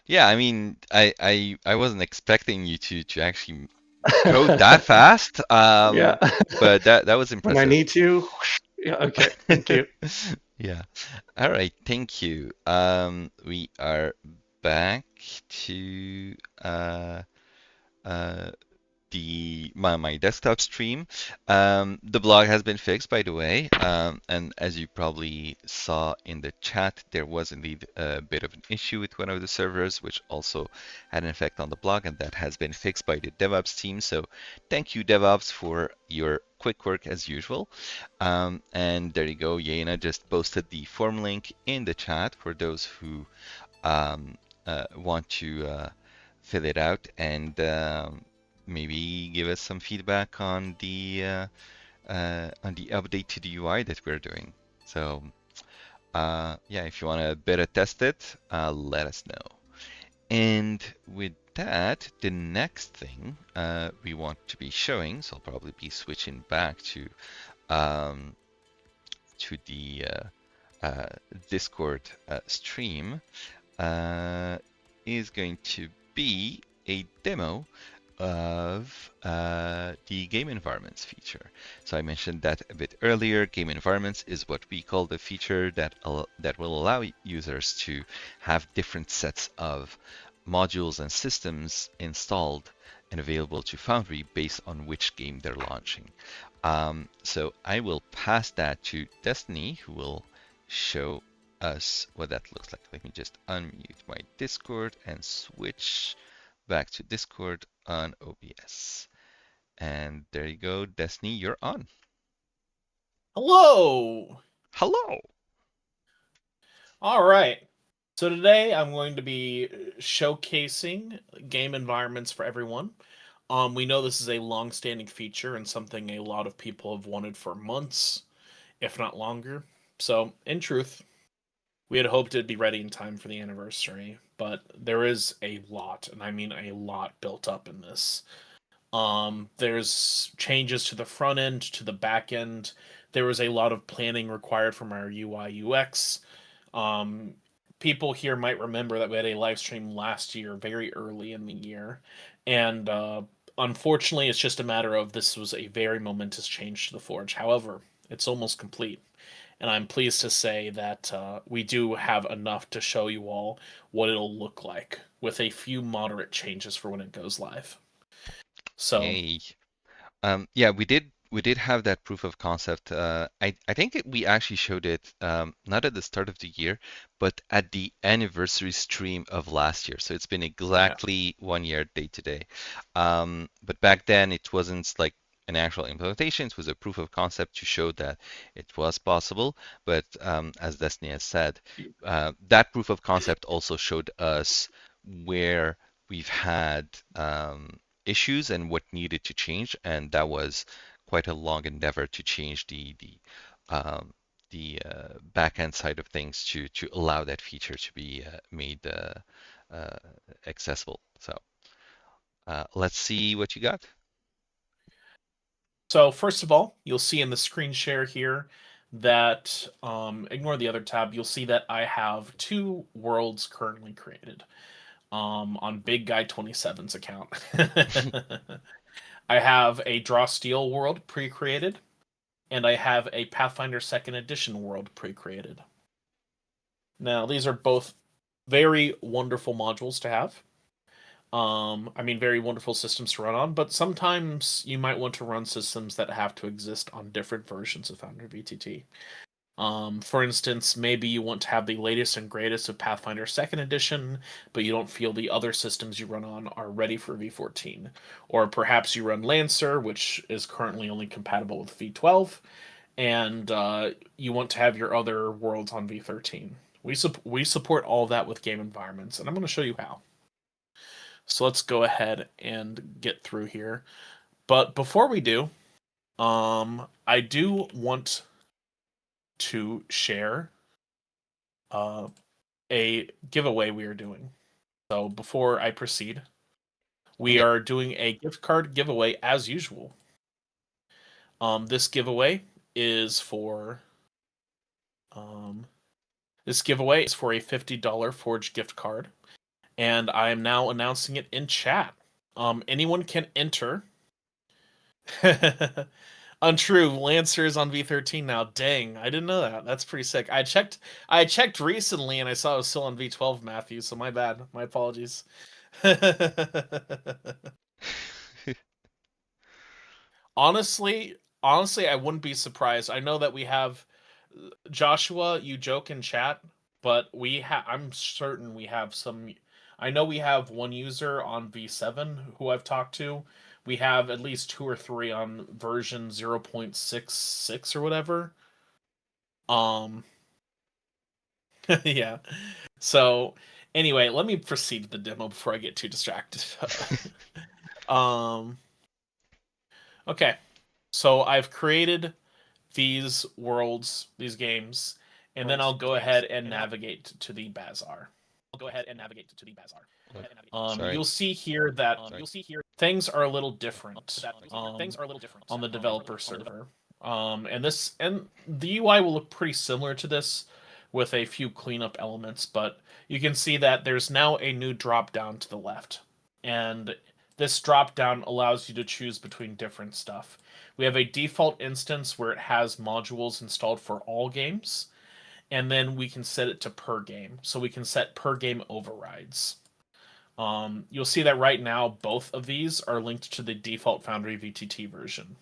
Speaker 1: Yeah, I mean, I wasn't expecting you to actually go that fast.
Speaker 3: Yeah.
Speaker 1: But that was
Speaker 3: When I
Speaker 1: impressive.
Speaker 3: need to. Yeah. Okay. Thank you.
Speaker 1: Yeah. All right, thank you. We are back to uh my desktop stream. The blog has been fixed, by the way, and as you probably saw in the chat, there was indeed a bit of an issue with one of the servers, which also had an effect on the blog, and that has been fixed by the DevOps team. So thank you, DevOps, for your quick work as usual. And there you go, Yena just posted the form link in the chat for those who um, want to fill it out and maybe give us some feedback on the update to the UI that we're doing. So yeah, if you want to beta test it, let us know. And with that, the next thing we want to be showing, so I'll probably be switching back um, to the Discord stream, is going to be a demo of the game environments feature. So I mentioned that a bit earlier. Game environments is what we call the feature that will allow users to have different sets of modules and systems installed and available to Foundry based on which game they're launching. So I will pass that to Destiny, who will show us what that looks like. Let me just unmute my Discord and switch back to Discord on OBS. And there you go, Destiny, you're on.
Speaker 2: Hello.
Speaker 1: Hello.
Speaker 2: All right. So today I'm going to be showcasing game environments for everyone. We know this is a long-standing feature and something a lot of people have wanted for months, if not longer. So, in truth, we had hoped it'd be ready in time for the anniversary, but there is a lot, and I mean a lot, built up in this. There's changes to the front end, to the back end. There was a lot of planning required from our UI UX. Um, People here might remember that we had a live stream last year, very early in the year, and unfortunately, it's just a matter of this was a very momentous change to the Forge. However, it's almost complete, and I'm pleased to say that we do have enough to show you all what it'll look like with a few moderate changes for when it goes live. So,
Speaker 1: Yay. Yeah, we did have that proof of concept. I think we actually showed it not at the start of the year, but at the anniversary stream of last year. So it's been
Speaker 2: yeah.
Speaker 1: exactly 1 year day to day. But back then it wasn't like an actual implementation. It was a proof of concept to show that it was possible. But as Destiny has said, that proof of concept also showed us where we've had issues and what needed to change, and that was quite a long endeavor to change the back end side of things to allow that feature to be made uh, accessible. So let's see what you got.
Speaker 2: So first of all, you'll see in the screen share here that ignore the other tab. You'll see that I have 2 worlds currently created on Big Guy 27's account. I have a Draw Steel world pre-created, and I have a Pathfinder 2nd Edition world pre-created. Now, these are both very wonderful modules to have. I mean, very wonderful systems to run on, but sometimes you might want to run systems that have to exist on different versions of Foundry VTT. For instance, maybe you want to have the latest and greatest of Pathfinder 2nd Edition, but you don't feel the other systems you run on are ready for V14. Or perhaps you run Lancer, which is currently only compatible with V12, and you want to have your other worlds on V13. We support all of that with game environments, and I'm going to show you how. So let's go ahead and get through here. But before we do, I do want to share a giveaway we are doing. So before I proceed, we
Speaker 1: Okay.
Speaker 2: are doing a gift card giveaway as usual. This giveaway is for a $50 Forge gift card, and I am now announcing it in chat. Anyone can enter. Untrue. Lancer is on V13 now. Dang, I didn't know that. That's pretty sick. I checked recently and I saw it was still on V12, Matthew, so my bad. My apologies. Honestly, I wouldn't be surprised. I know that we have Joshua, you joke in chat, but I'm certain we have some. I know we have one user on V7 who I've talked to. We have at least 2 or 3 on version 0.66 or whatever. Um, yeah. So, anyway, let me proceed to the demo before I get too distracted. um, okay. So I've created these worlds, these games, and then I'll go ahead and navigate to the bazaar.
Speaker 1: Sorry.
Speaker 2: You'll see here that things are a little different on the developer server. And the UI will look pretty similar to this with a few cleanup elements, but you can see that there's now a new drop down to the left. And this drop down allows you to choose between different stuff. We have a default instance where it has modules installed for all games, and then we can set it to per game. So we can set per game overrides. You'll see that right now both of these are linked to the default Foundry VTT version.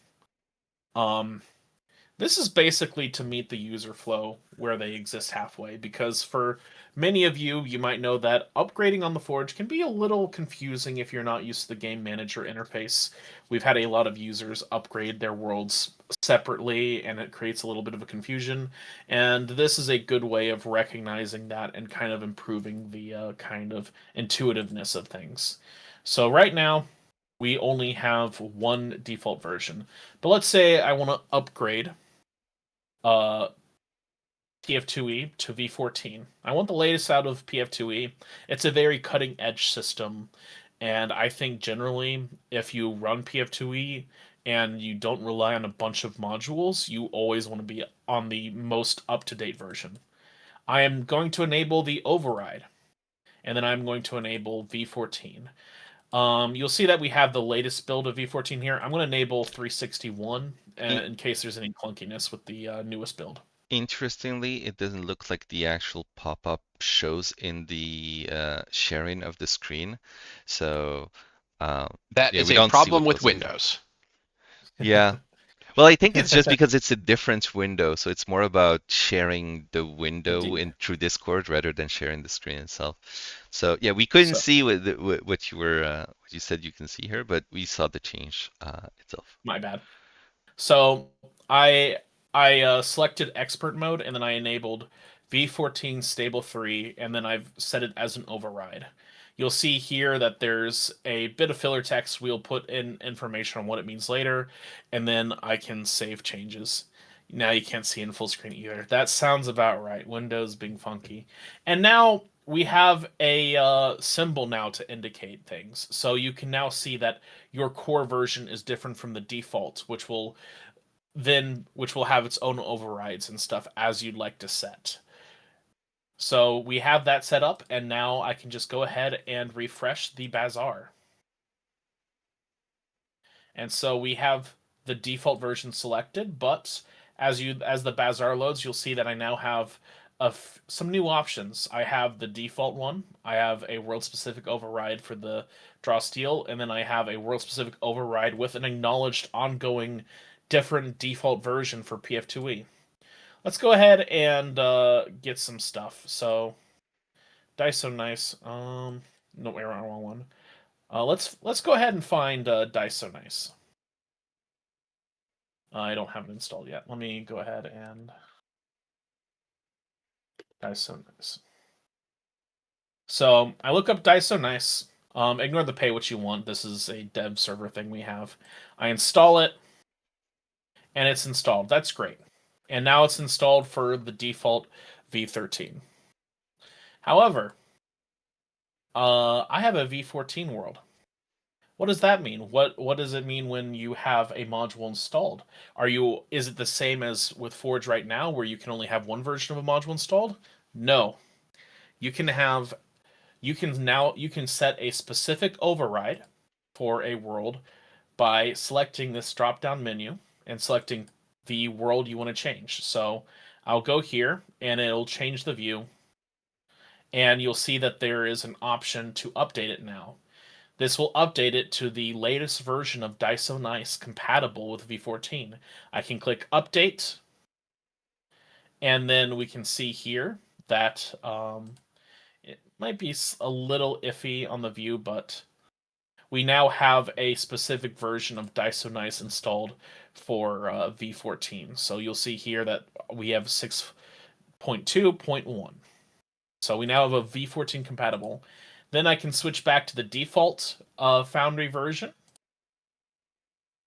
Speaker 2: This is basically to meet the user flow where they exist halfway, because for many of you, you might know that upgrading on the Forge can be a little confusing if you're not used to the game manager interface. We've had a lot of users upgrade their worlds separately, and it creates a little bit of a confusion. And this is a good way of recognizing that and kind of improving the kind of intuitiveness of things. So right now, we only have one default version. But let's say I want to upgrade uh, PF2E to V14. I want the latest out of PF2E. It's a very cutting edge system, and I think generally, if you run PF2E and you don't rely on a bunch of modules, you always want to be on the most up to date version. I am going to enable the override, and then I'm going to enable V14. You'll see that we have the latest build of V14 here. I'm going to enable 361 in case there's any clunkiness with the newest build.
Speaker 1: Interestingly, it doesn't look like the actual pop-up shows in the sharing of the screen. So
Speaker 4: That
Speaker 1: yeah,
Speaker 4: is
Speaker 1: we
Speaker 4: a
Speaker 1: don't see
Speaker 4: problem
Speaker 1: what
Speaker 4: with
Speaker 1: goes on.
Speaker 4: Windows.
Speaker 1: Yeah. Well, I think it's just because it's a different window, so it's more about sharing the window
Speaker 2: Indeed.
Speaker 1: through Discord rather than sharing the screen itself. So yeah, we couldn't
Speaker 2: So-
Speaker 1: see what you were what you said you can see here, but we saw the change itself.
Speaker 2: My bad. So I selected expert mode, and then I enabled V14 stable 3, and then I've set it as an override. You'll see here that there's a bit of filler text. We'll put in information on what it means later, and then I can save changes. Now you can't see in full screen either. That sounds about right. Windows being funky. And now we have a symbol now to indicate things. So you can now see that your core version is different from the default, which will have its own overrides and stuff as you'd like to set. So we have that set up, and now I can just go ahead and refresh the bazaar. And so we have the default version selected, but as the bazaar loads, you'll see that I now have some new options. I have the default one. I have a world specific override for the draw steel, and then I have a world specific override with an acknowledged ongoing different default version for PF2E. Let's go ahead and get some stuff. So Dice So Nice. No, wrong one. Let's go ahead and find Dice So Nice. I don't have it installed yet. Let me go ahead and Dice So Nice. So I look up Dice So Nice. Ignore the pay what you want. This is a dev server thing we have. I install it, and it's installed. That's great. And now it's installed for the default V13. However, I have a V14 world. What does that mean? What does it mean when you have a module installed? Is it the same as with Forge right now, where you can only have one version of a module installed? No. You can set a specific override for a world by selecting this drop-down menu and selecting the world you want to change. So I'll go here, and it'll change the view, and you'll see that there is an option to update it now. This will update it to the latest version of Dice So Nice compatible with V14. I can click update, and then we can see here that it might be a little iffy on the view, but we now have a specific version of Dice So Nice installed for V14. So you'll see here that we have 6.2.1. So we now have a V14 compatible. Then I can switch back to the default Foundry version.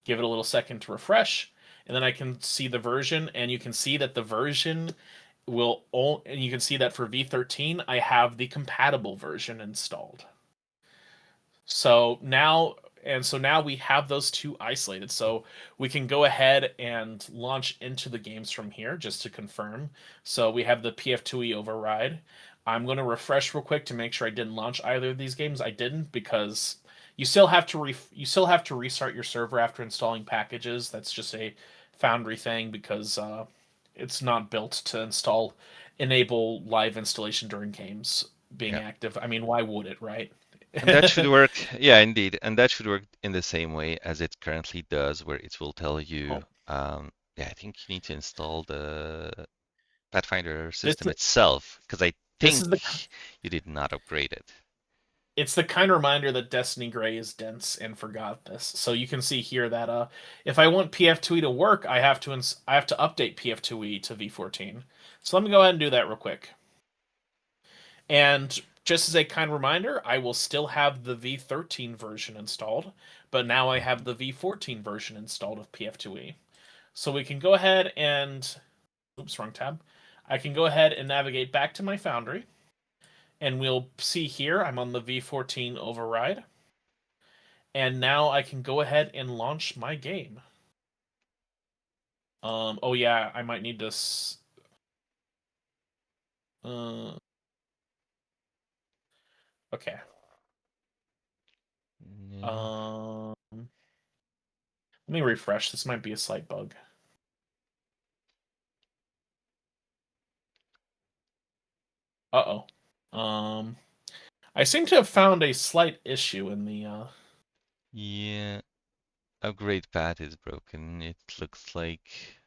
Speaker 2: Give it a little second to refresh, and then I can see the version, and you can see that the version and you can see that for V13 I have the compatible version installed. So now we have those two isolated. So we can go ahead and launch into the games from here just to confirm. So we have the PF2E override. I'm going to refresh real quick to make sure I didn't launch either of these games. I didn't, because you still have to restart your server after installing packages. That's just a Foundry thing, because it's not built to enable live installation during games being active. I mean, why would it, right?
Speaker 1: And that should work, yeah, indeed. And that should work in the same way as it currently does, where it will tell you Yeah, I think you need to install the Pathfinder
Speaker 2: This
Speaker 1: system itself, because I
Speaker 2: this
Speaker 1: think
Speaker 2: is the
Speaker 1: you did not upgrade it.
Speaker 2: it's the kind reminder that Destiny Gray is dense and forgot this. So you can see here that if I want PF2E to work, I have to update PF2E to V14. So let me go ahead and do that real quick. And just as a kind reminder, I will still have the V13 version installed, but now I have the V14 version installed of PF2E. So we can go ahead and oops, wrong tab. I can go ahead and navigate back to my Foundry. And we'll see here, I'm on the V14 override. And now I can go ahead and launch my game. Oh yeah, I might need this. Okay.
Speaker 1: Yeah.
Speaker 2: Let me refresh. This might be a slight bug. Uh-oh. I seem to have found a slight issue in the
Speaker 1: Yeah, upgrade path is broken. It looks like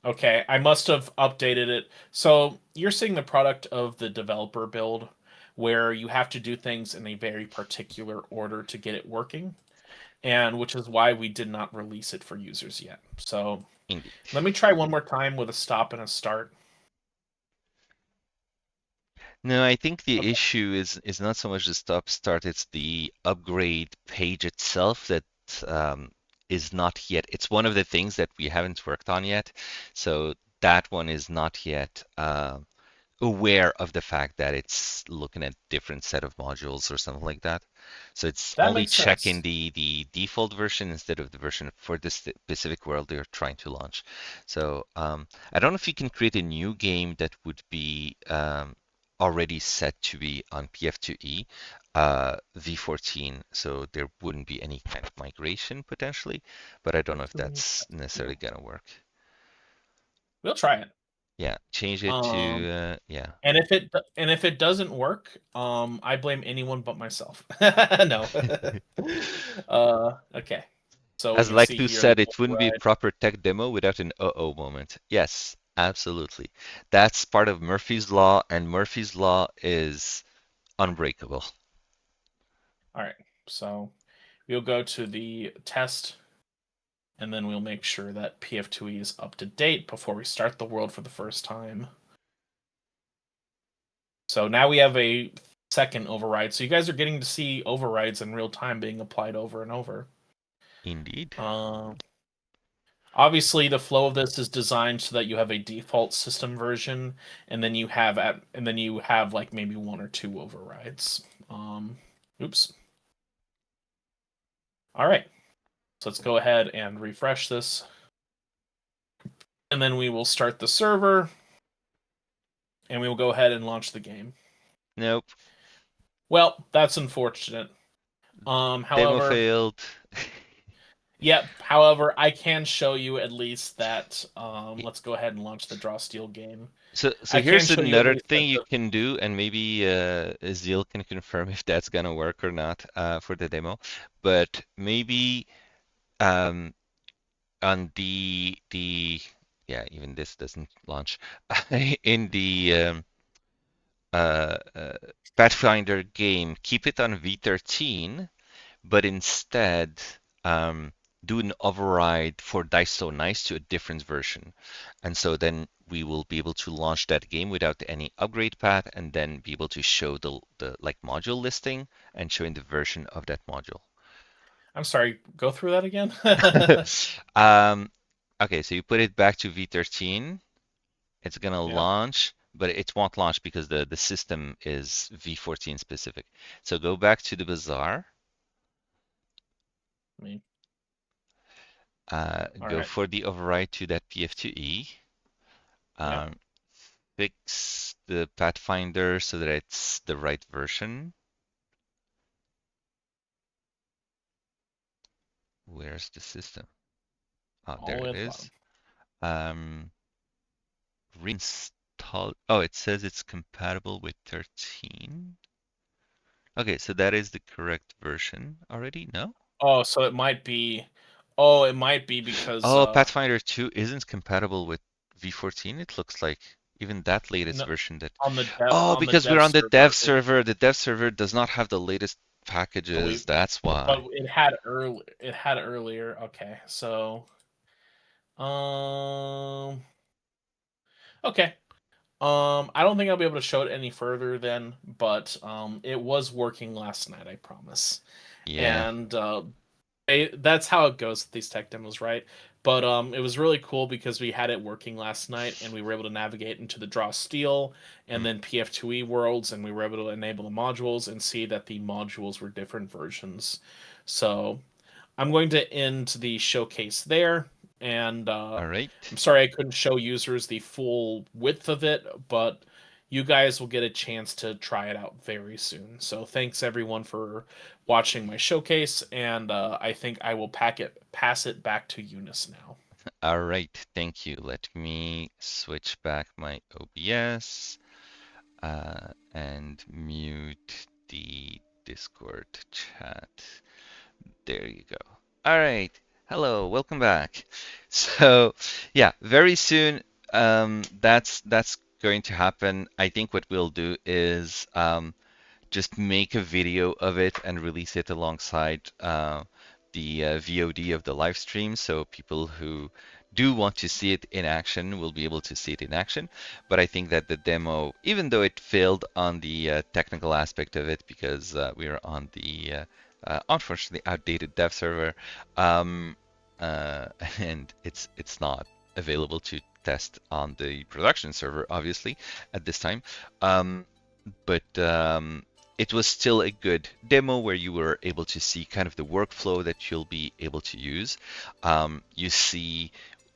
Speaker 2: okay. I must have updated it. So you're seeing the product of the developer build where you have to do things in a very particular order to get it working, and which is why we did not release it for users yet. So
Speaker 1: indeed.
Speaker 2: let me try one more time with a stop and a start.
Speaker 1: No, I think the
Speaker 2: Okay.
Speaker 1: issue is not so much the stop start, it's the upgrade page itself that is not yet. It's one of the things that we haven't worked on yet. So that one is not yet aware of the fact that it's looking at different set of modules or something like that. So it's
Speaker 2: That
Speaker 1: only
Speaker 2: makes
Speaker 1: checking
Speaker 2: sense.
Speaker 1: the default version instead of the version for this specific world they're trying to launch. So I don't know if you can create a new game that would be already set to be on PF2E V14, so there wouldn't be any kind of migration potentially, but I don't know if that's necessarily gonna work.
Speaker 2: We'll try it.
Speaker 1: Yeah, change it
Speaker 2: Um,
Speaker 1: to yeah.
Speaker 2: and if it doesn't work, I blame anyone but myself. No. Okay. So we
Speaker 1: As
Speaker 2: can see
Speaker 1: Lactu
Speaker 2: here the
Speaker 1: said, it wouldn't be a
Speaker 2: override.
Speaker 1: proper tech demo without an uh-oh moment. Yes, absolutely. That's part of Murphy's Law, and Murphy's Law is unbreakable.
Speaker 2: All right. So we'll go to the test, and then we'll make sure that PF2E is up to date before we start the world for the first time. So now we have a second override. So you guys are getting to see overrides in real time being applied over and over.
Speaker 1: Indeed.
Speaker 2: Obviously, the flow of this is designed so that you have a default system version, and then you have like maybe one or two overrides. Oops. All right. So let's go ahead and refresh this, and then we will start the server, and we will go ahead and launch the game.
Speaker 1: Nope.
Speaker 2: Well, that's unfortunate.
Speaker 1: Demo
Speaker 2: However,
Speaker 1: failed.
Speaker 2: yep. However, I can show you at least that.
Speaker 1: Yeah.
Speaker 2: Let's go ahead and launch the Draw Steel game.
Speaker 1: So
Speaker 2: I can
Speaker 1: here's
Speaker 2: show you at
Speaker 1: another
Speaker 2: least that
Speaker 1: thing you can do, and maybe Zeal can confirm if that's gonna work or not for the demo. But maybe on the yeah, even this doesn't launch in the Pathfinder game, keep it on V13, but instead do an override for Dice So Nice to a different version. And so then we will be able to launch that game without any upgrade path and then be able to show the like module listing and showing the version of that module.
Speaker 2: I'm sorry, go through that again.
Speaker 1: Okay, so you put it back to V13. It's gonna
Speaker 2: Yep.
Speaker 1: launch, but it won't launch because the system is V14 specific. So go back to the bazaar.
Speaker 2: Me. All
Speaker 1: Go
Speaker 2: right.
Speaker 1: for the override to that PF2E.
Speaker 2: Yep.
Speaker 1: Fix the Pathfinder so that it's the right version. Where's the system? Oh,
Speaker 2: All
Speaker 1: there
Speaker 2: the way
Speaker 1: it
Speaker 2: at the
Speaker 1: is.
Speaker 2: bottom.
Speaker 1: Reinstall. Oh, it says it's compatible with 13. Okay, so that is the correct version already? No?
Speaker 2: Oh, so it might be. Oh, it might be because
Speaker 1: Oh, Pathfinder 2 isn't compatible with V14, it looks like. Even that latest
Speaker 2: no,
Speaker 1: version that.
Speaker 2: on the
Speaker 1: Oh, because we're
Speaker 2: dev
Speaker 1: on the dev
Speaker 2: server,
Speaker 1: server. The dev server does not have the latest
Speaker 2: but we
Speaker 1: packages. That's
Speaker 2: but
Speaker 1: why.
Speaker 2: it had early. It had earlier. Okay, so um, okay. I don't think I'll be able to show it any further then, but it was working last night, I promise.
Speaker 1: Yeah.
Speaker 2: And that's how it goes with these tech demos, right? But it was really cool because we had it working last night, and we were able to navigate into the Draw Steel and
Speaker 1: Mm.
Speaker 2: then PF2E worlds, and we were able to enable the modules and see that the modules were different versions. So I'm going to end the showcase there, and
Speaker 1: All right.
Speaker 2: I'm sorry I couldn't show users the full width of it, but you guys will get a chance to try it out very soon. So thanks everyone for watching my showcase, and I think I will pass it back to Eunice now.
Speaker 1: All right. Thank you. Let me switch back my OBS and mute the Discord chat. There you go. All right. Hello, welcome back. So, yeah, very soon, that's going to happen. I think what we'll do is just make a video of it and release it alongside the VOD of the live stream, so people who do want to see it in action will be able to see it in action. But I think that the demo, even though it failed on the technical aspect of it because we are on the unfortunately outdated dev server, um, uh, and it's not available to test on the production server, obviously, at this time. But it was still a good demo where you were able to see kind of the workflow that you'll be able to use. You see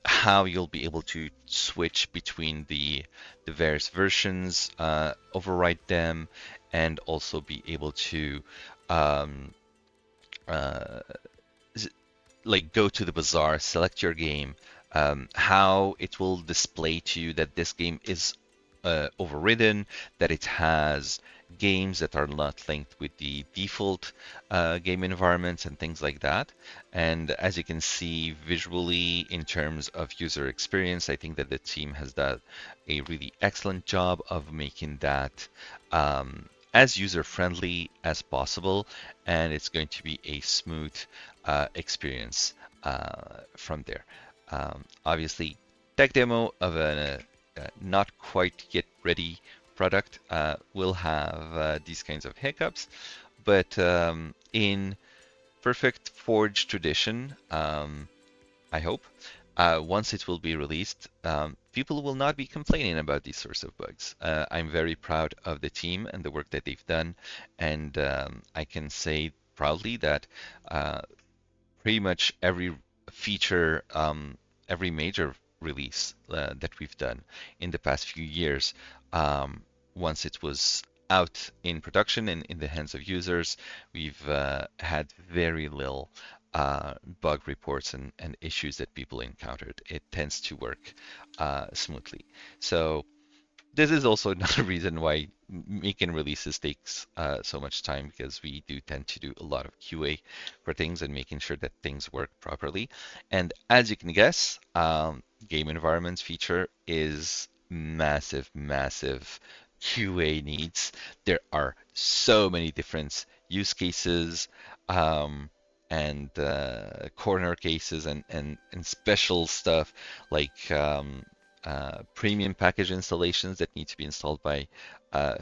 Speaker 1: how you'll be able to switch between the various versions, overwrite them, and also be able to um, uh, like go to the bazaar, select your game, how it will display to you that this game is overridden, that it has games that are not linked with the default game environments and things like that. And as you can see visually in terms of user experience, I think that the team has done a really excellent job of making that as user-friendly as possible, and it's going to be a smooth experience from there. Obviously, tech demo of a not quite yet ready product will have these kinds of hiccups, but in perfect Forge tradition, I hope, once it will be released, people will not be complaining about these sorts of bugs. I'm very proud of the team and the work that they've done, and I can say proudly that pretty much every feature, every major release that we've done in the past few years, once it was out in production and in the hands of users, we've had very little bug reports and issues that people encountered. It tends to work smoothly. So this is also another reason why making releases takes so much time, because we do tend to do a lot of QA for things and making sure that things work properly. And as you can guess, game environments feature is massive, massive QA needs. There are so many different use cases and corner cases and special stuff like premium package installations that need to be installed by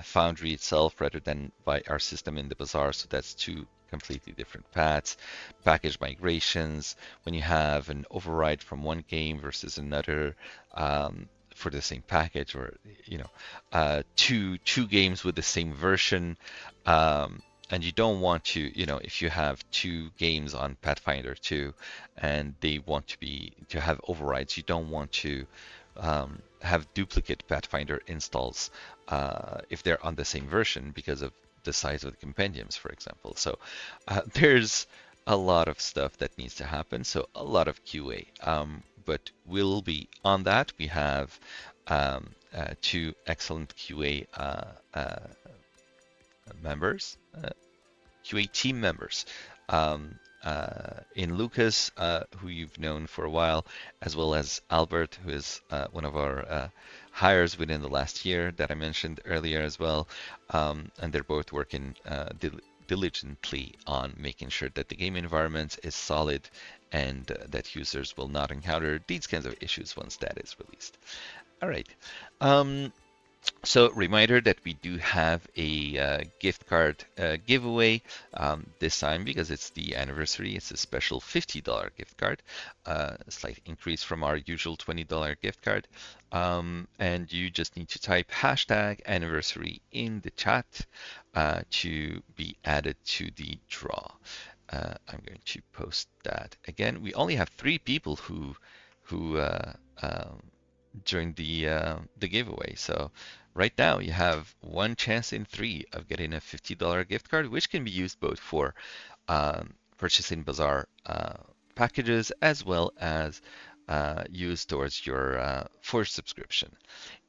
Speaker 1: Foundry itself rather than by our system in the bazaar. So that's two completely different paths. Package migrations, when you have an override from one game versus another for the same package, or two games with the same version. And you don't want to, if you have two games on Pathfinder 2 and they want to have overrides, you don't want to have duplicate Pathfinder installs if they're on the same version because of the size of the compendiums, for example. So there's a lot of stuff that needs to happen, so a lot of QA. But we'll be on that. We have two excellent QA members, QA team members in Lucas, who you've known for a while, as well as Albert, who is one of our hires within the last year that I mentioned earlier as well. And they're both working diligently on making sure that the game environment is solid and that users will not encounter these kinds of issues once that is released. All right. So reminder that we do have a gift card giveaway this time because it's the anniversary. It's a special $50 gift card, a slight increase from our usual $20 gift card. And you just need to type hashtag anniversary in the chat to be added to the draw. I'm going to post that again. We only have 3 people who joined the giveaway. So right now you have 1 chance in 3 of getting a $50 gift card, which can be used both for purchasing Bazaar packages as well as used towards your Forge subscription.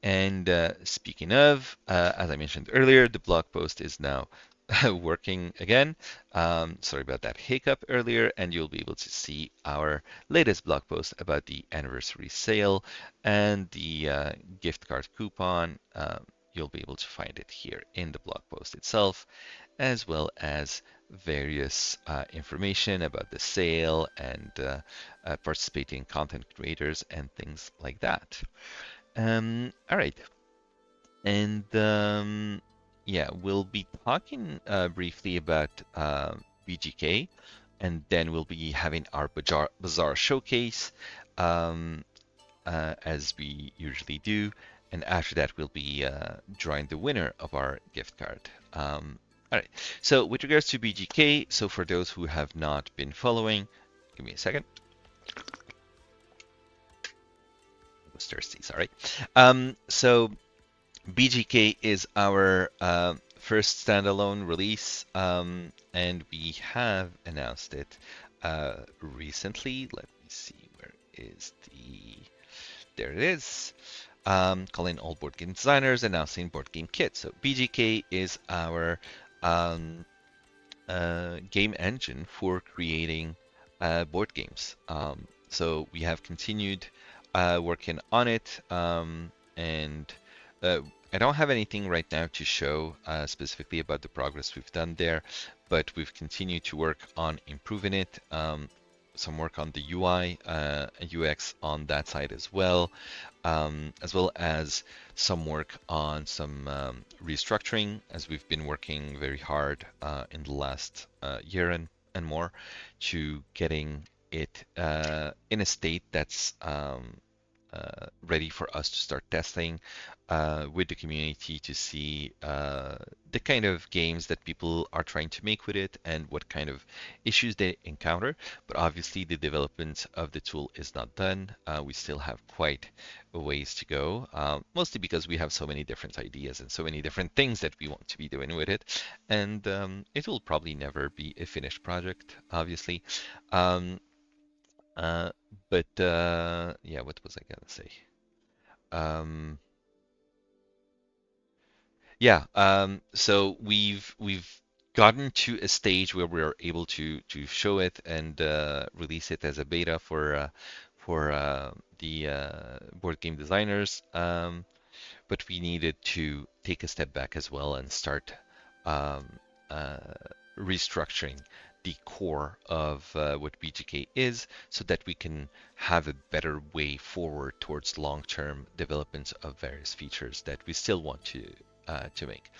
Speaker 1: And speaking of, as I mentioned earlier, the blog post is now working again. Sorry about that hiccup earlier, and you'll be able to see our latest blog post about the anniversary sale and the gift card coupon. You'll be able to find it here in the blog post itself, as well as various information about the sale and participating content creators and things like that. All right. And yeah, we'll be talking briefly about BGK, and then we'll be having our Bazaar showcase as we usually do. And after that, we'll be drawing the winner of our gift card. All right. So with regards to BGK, so for those who have not been following, give me a second. I was thirsty, sorry. So BGK is our first standalone release, and we have announced it recently. Let me see, where is the... There it is. Calling all board game designers, announcing board game kit. So BGK is our game engine for creating board games. So we have continued working on it, and I don't have anything right now to show specifically about the progress we've done there, but we've continued to work on improving it. Some work on the UI and UX on that side as well as some work on some restructuring, as we've been working very hard in the last year and more to getting it in a state that's ready for us to start testing with the community to see the kind of games that people are trying to make with it and what kind of issues they encounter. But obviously the development of the tool is not done. We still have quite a ways to go, mostly because we have so many different ideas and so many different things that we want to be doing with it. And it will probably never be a finished project, obviously. But yeah, what was I gonna say? Yeah, so we've gotten to a stage where we're able to show it and release it as a beta for the board game designers. But we needed to take a step back as well and start um, uh, restructuring the core of what BGK is so that we can have a better way forward towards long-term development of various features that we still want to make.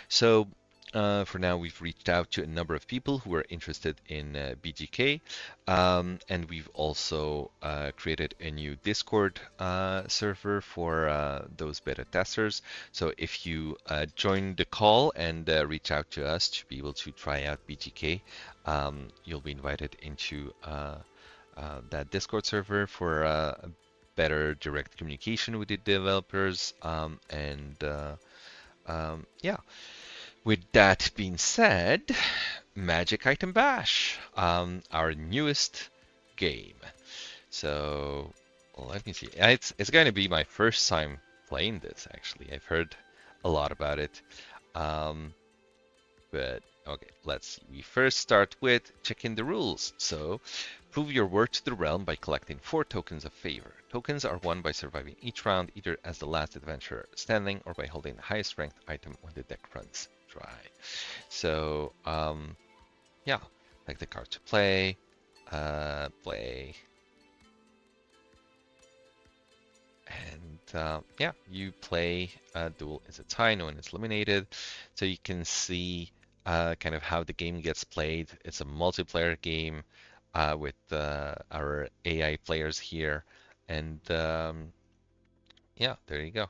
Speaker 1: So for now, we've reached out to a number of people who are interested in BGK, and we've also created a new Discord server for those beta testers. So if you join the call and reach out to us to be able to try out BGK, you'll be invited into that Discord server for better direct communication with the developers, yeah. With that being said, Magic Item Bash, our newest game. So let me see. It's going to be my first time playing this. Actually, I've heard a lot about it, but Okay, let's see. We first start with checking the rules. So, prove your worth to the realm by collecting 4 tokens of favor. Tokens are won by surviving each round, either as the last adventurer standing or by holding the highest ranked item when the deck runs dry. So, yeah, like the card to play, play, and yeah, you play Duel is a tie, no one is eliminated. So you can see kind of how the game gets played. It's a multiplayer game with our AI players here. And yeah, there you go.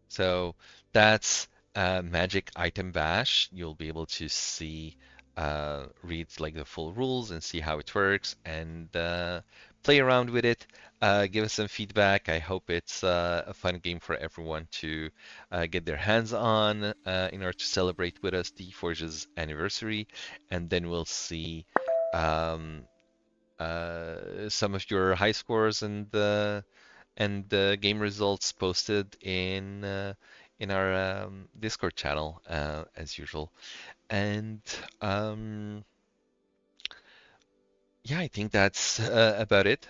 Speaker 1: So that's Magic Item Bash. You'll be able to see, read like the full rules and see how it works and play around with it. Give us some feedback. I hope it's a fun game for everyone to get their hands on in order to celebrate with us the Forge's anniversary. And then we'll see um, some of your high scores and the game results posted in our Discord channel as usual. And yeah, I think that's about it.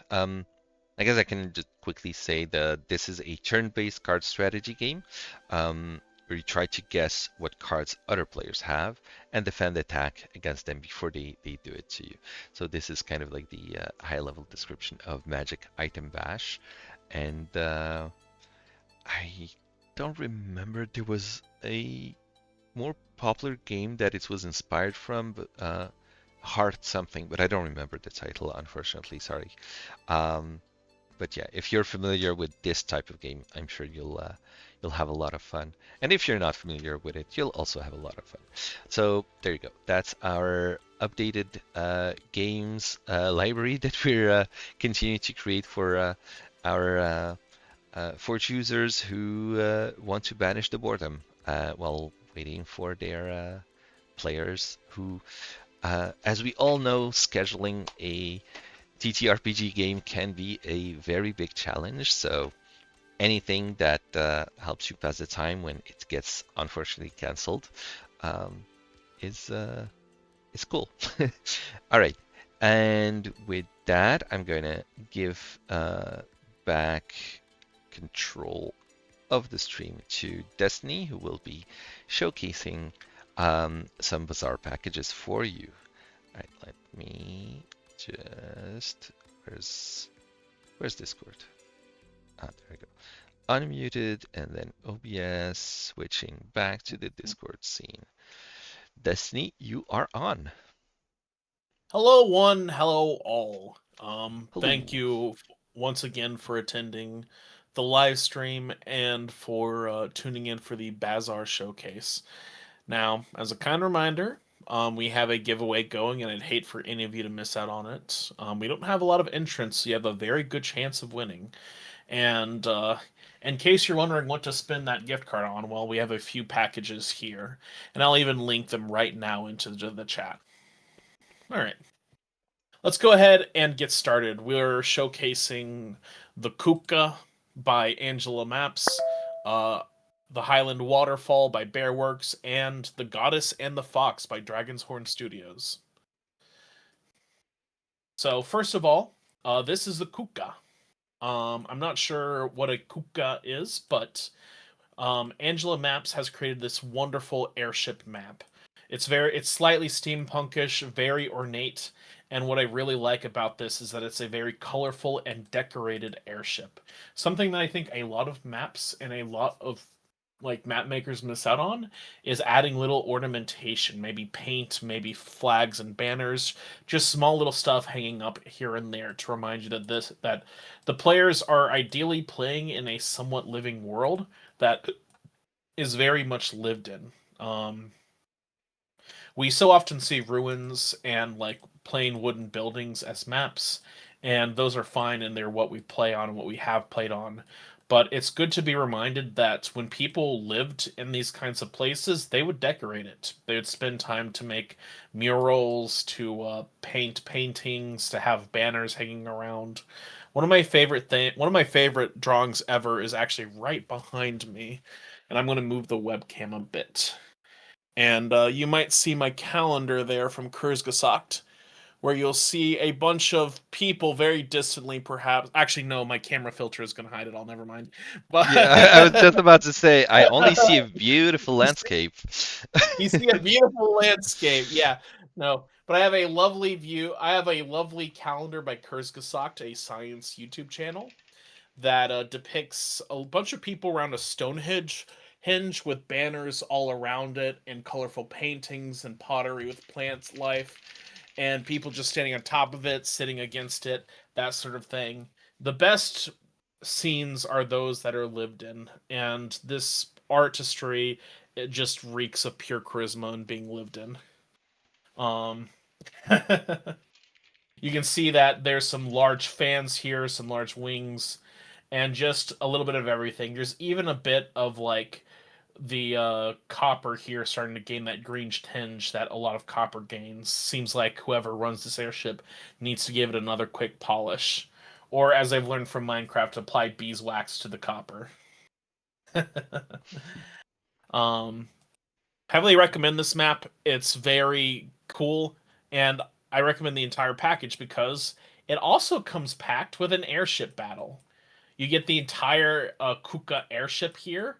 Speaker 1: I guess I can just quickly say that this is a turn-based card strategy game where you try to guess what cards other players have and defend attack against them before they do it to you. So this is kind of like the high-level description of Magic Item Bash. And I don't remember there was a more popular game that it was inspired from, but Heart something, but I don't remember the title, unfortunately. Sorry. But yeah, if you're familiar with this type of game, I'm sure you'll have a lot of fun. And if you're not familiar with it, you'll also have a lot of fun. So there you go. That's our updated games library that we're continuing to create for our Forge users who want to banish the boredom while waiting for their players who, as we all know, scheduling a TTRPG game can be a very big challenge. So anything that helps you pass the time when it gets unfortunately canceled is cool. All right, and with that, I'm gonna give back control of the stream to Destiny, who will be showcasing some bizarre packages for you. All right, let me just where's Discord? Ah, there we go. Unmuted and then OBS, switching back to the Discord scene. Destiny, you are on.
Speaker 2: Hello, one. Hello, all.
Speaker 1: Hello.
Speaker 2: Thank you once again for attending the live stream and for tuning in for the Bazaar showcase. Now, as a kind reminder, we have a giveaway going, and I'd hate for any of you to miss out on it. We don't have a lot of entrants, so you have a very good chance of winning. And in case you're wondering what to spend that gift card on, well, we have a few packages here, and I'll even link them right now into the chat. All right. Let's go ahead and get started. We're showcasing the Kuka by Angela Maps, the Highland Waterfall by Bearworks, and The Goddess and the Fox by Dragon's Horn Studios. So first of all, this is the Kuka. I'm not sure what a Kuka is, but Angela Maps has created this wonderful airship map. It's slightly steampunkish, very ornate, and what I really like about this is that it's a very colorful and decorated airship. Something that I think a lot of maps and a lot of like map makers miss out on is adding little ornamentation, maybe paint, maybe flags and banners, just small little stuff hanging up here and there to remind you that the players are ideally playing in a somewhat living world that is very much lived in. We so often see ruins and like plain wooden buildings as maps, and those are fine and they're what we play on and what we have played on. But it's good to be reminded that when people lived in these kinds of places, they would decorate it. They would spend time to make murals, to paint paintings, to have banners hanging around. One of my favorite drawings ever is actually right behind me, and I'm going to move the webcam a bit. And you might see my calendar there from Kurzgesagt, where you'll see a bunch of people very distantly, perhaps. Actually, no, my camera filter is going to hide it all. Never mind. But
Speaker 1: Yeah, I was just about to say, I only see a beautiful landscape.
Speaker 2: you see a beautiful landscape. Yeah, no, but I have a lovely view. I have a lovely calendar by Kurzgesagt, a science YouTube channel that depicts a bunch of people around a Stonehenge with banners all around it and colorful paintings and pottery with plants life and people just standing on top of it, sitting against it, that sort of thing. The best scenes are those that are lived in, and this artistry, it just reeks of pure charisma and being lived in. Um, you can see that there's some large fans here, some large wings, and just a little bit of everything. There's even a bit of like the copper here starting to gain that greenish tinge that a lot of copper gains. Seems like whoever runs this airship needs to give it another quick polish. Or, as I've learned from Minecraft, apply beeswax to the copper. um, Heavily recommend this map. It's very cool, and I recommend the entire package because it also comes packed with an airship battle. You get the entire Kuka airship here,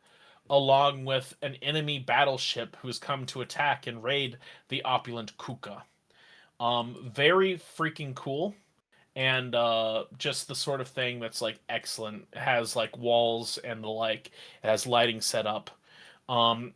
Speaker 2: along with an enemy battleship who's come to attack and raid the opulent Kuka. Very freaking cool, and just the sort of thing that's like excellent. It has like walls and the like. It has lighting set up.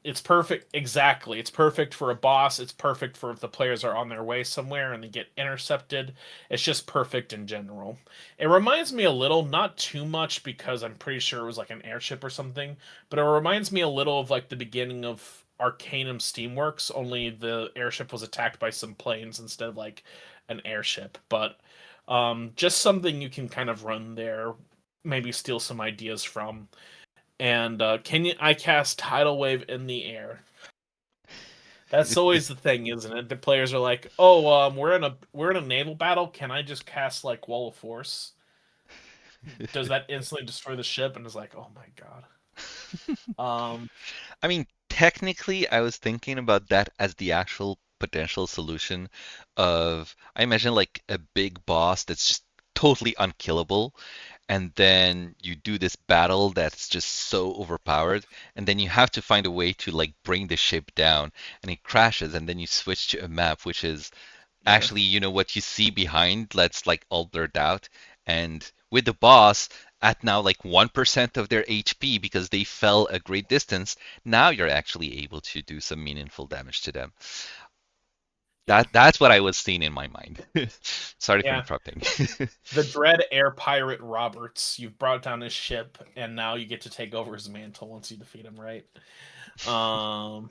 Speaker 2: It's perfect. Exactly. It's perfect for a boss. It's perfect for if the players are on their way somewhere and they get intercepted. It's just perfect in general. It reminds me a little, not too much because I'm pretty sure it was like an airship or something, but it reminds me a little of like the beginning of Arcanum Steamworks, only the airship was attacked by some planes instead of like an airship. But just something you can kind of run there, maybe steal some ideas from. And I cast tidal wave in the air? That's always the thing, isn't it? The players are like, "Oh, we're in a naval battle. Can I just cast like wall of force? Does that instantly destroy the ship?" And it's like, "Oh my god."
Speaker 1: I mean, technically, I was thinking about that as the actual potential solution of, I imagine like a big boss that's just totally unkillable, and then you do this battle that's just so overpowered, and then you have to find a way to like bring the ship down, and it crashes, and then you switch to a map which is
Speaker 2: Yeah,
Speaker 1: actually, what you see behind, that's like all blurred out. And with the boss at now like 1% of their HP because they fell a great distance, now you're actually able to do some meaningful damage to them.
Speaker 2: yeah,
Speaker 1: That's what I was seeing in my mind. Sorry for
Speaker 2: yeah.
Speaker 1: interrupting.
Speaker 2: The dread air pirate Roberts. You've brought down his ship, and now you get to take over his mantle once you defeat him, right? Um.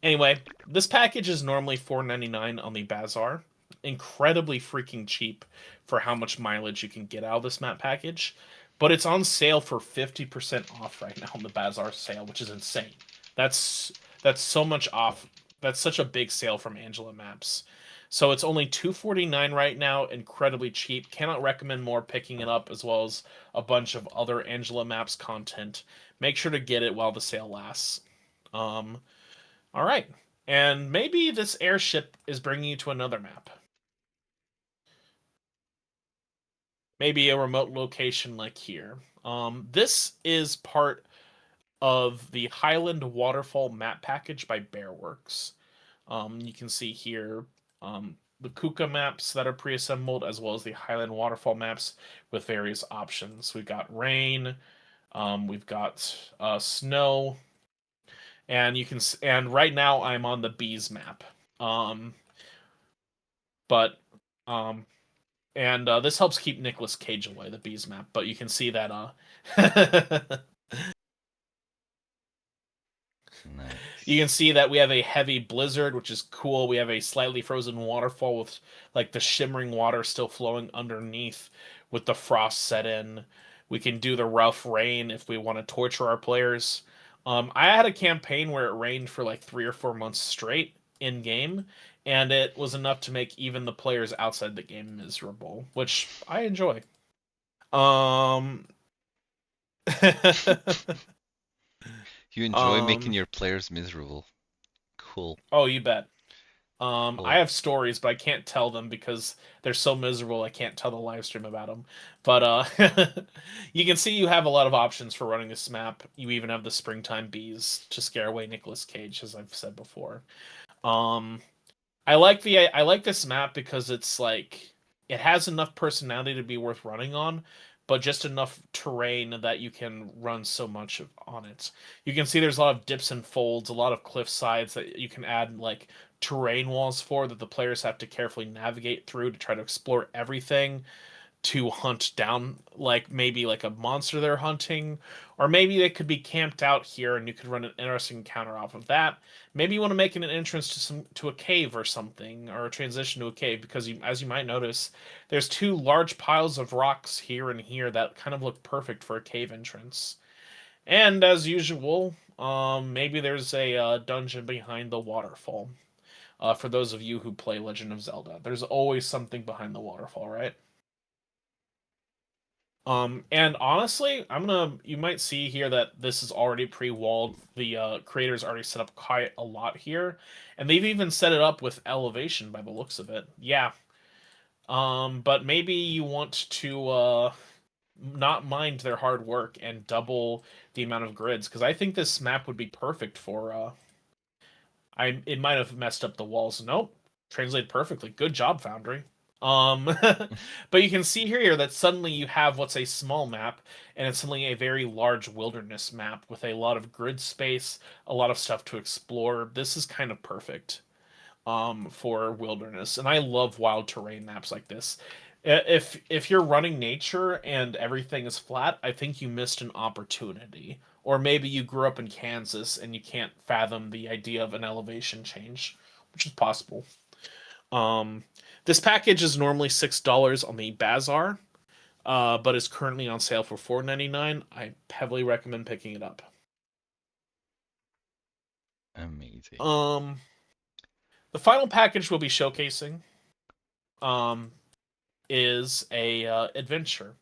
Speaker 2: Anyway, this package is normally $4.99 on the Bazaar. Incredibly freaking cheap for how much mileage you can get out of this map package. But it's on sale for 50% off right now on the Bazaar sale, which is insane. That's that's so much off. That's such a big sale from Angela Maps. So it's only $2.49 right now, incredibly cheap. Cannot recommend more picking it up, as well as a bunch of other Angela Maps content. Make sure to get it while the sale lasts. Um, all right. And maybe this airship is bringing you to another map. Maybe a remote location like here. This is part of the Highland Waterfall map package by Bearworks. You can see here the Kuka maps that are pre-assembled, as well as the Highland Waterfall maps with various options. We've got rain, we've got snow, and right now I'm on the bees map. Um, but um, and this helps keep Nicolas Cage away, the bees map. But you can see that you
Speaker 1: Nice.
Speaker 2: can see that we have a heavy blizzard, which is cool. We have a slightly frozen waterfall with like the shimmering water still flowing underneath with the frost set in. We can do the rough rain if we want to torture our players. I had a campaign where it rained for like 3 or 4 months straight in game, and it was enough to make even the players outside the game miserable, which I enjoy. Um,
Speaker 1: You enjoy making your players miserable. Cool.
Speaker 2: Oh, you bet.
Speaker 1: Cool.
Speaker 2: I have stories, but I can't tell them because they're so miserable. I can't tell the live stream about them. But you can see you have a lot of options for running this map. You even have the springtime bees to scare away Nicolas Cage, as I've said before. Um, I like this map because it's like it has enough personality to be worth running on, but just enough terrain that you can run so much on it. You can see there's a lot of dips and folds, a lot of cliff sides that you can add like terrain walls for that the players have to carefully navigate through to try to explore everything to hunt down like maybe like a monster they're hunting, or maybe they could be camped out here and you could run an interesting encounter off of that. Maybe you want to make an entrance to a cave or something, or a transition to a cave, because as you might notice, there's two large piles of rocks here and here that kind of look perfect for a cave entrance. And as usual, maybe there's a dungeon behind the waterfall. For those of you who play Legend of Zelda, there's always something behind the waterfall, right? And honestly, you might see here that this is already pre-walled. The creators already set up quite a lot here, and they've even set it up with elevation by the looks of it. Yeah. But maybe you want to not mind their hard work and double the amount of grids, because I think this map would be perfect for it might have messed up the walls. Nope. Translated perfectly. Good job, Foundry. Um, but you can see here that suddenly you have what's a small map, and it's suddenly a very large wilderness map with a lot of grid space, a lot of stuff to explore. This is kind of perfect for wilderness, and I love wild terrain maps like this. If you're running nature and everything is flat, I think you missed an opportunity. Or maybe you grew up in Kansas and you can't fathom the idea of an elevation change, which is possible. Um, this package is normally $6 on the Bazaar, but is currently on sale for $4.99. I heavily recommend picking it up.
Speaker 1: Amazing.
Speaker 2: The final package we'll be showcasing is a adventure,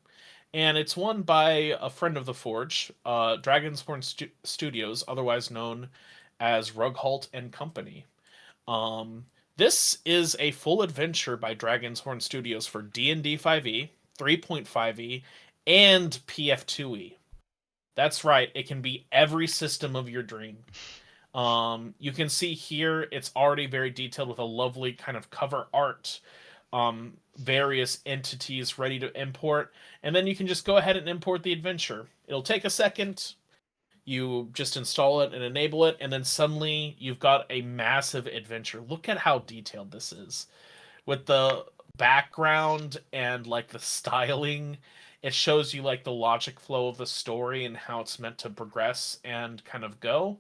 Speaker 2: and it's one by a friend of the Forge, Dragon's Studios, otherwise known as Rughalt and Company. This is a full adventure by Dragon's Horn Studios for D&D 5e, 3.5e, and PF2e. That's right, it can be every system of your dream. You can see here it's already very detailed with a lovely kind of cover art, various entities ready to import, and then you can just go ahead and import the adventure. It'll take a second. You just install it and enable it, and then suddenly you've got a massive adventure. Look at how detailed this is. With the background and like the styling, it shows you like the logic flow of the story and how it's meant to progress and kind of go.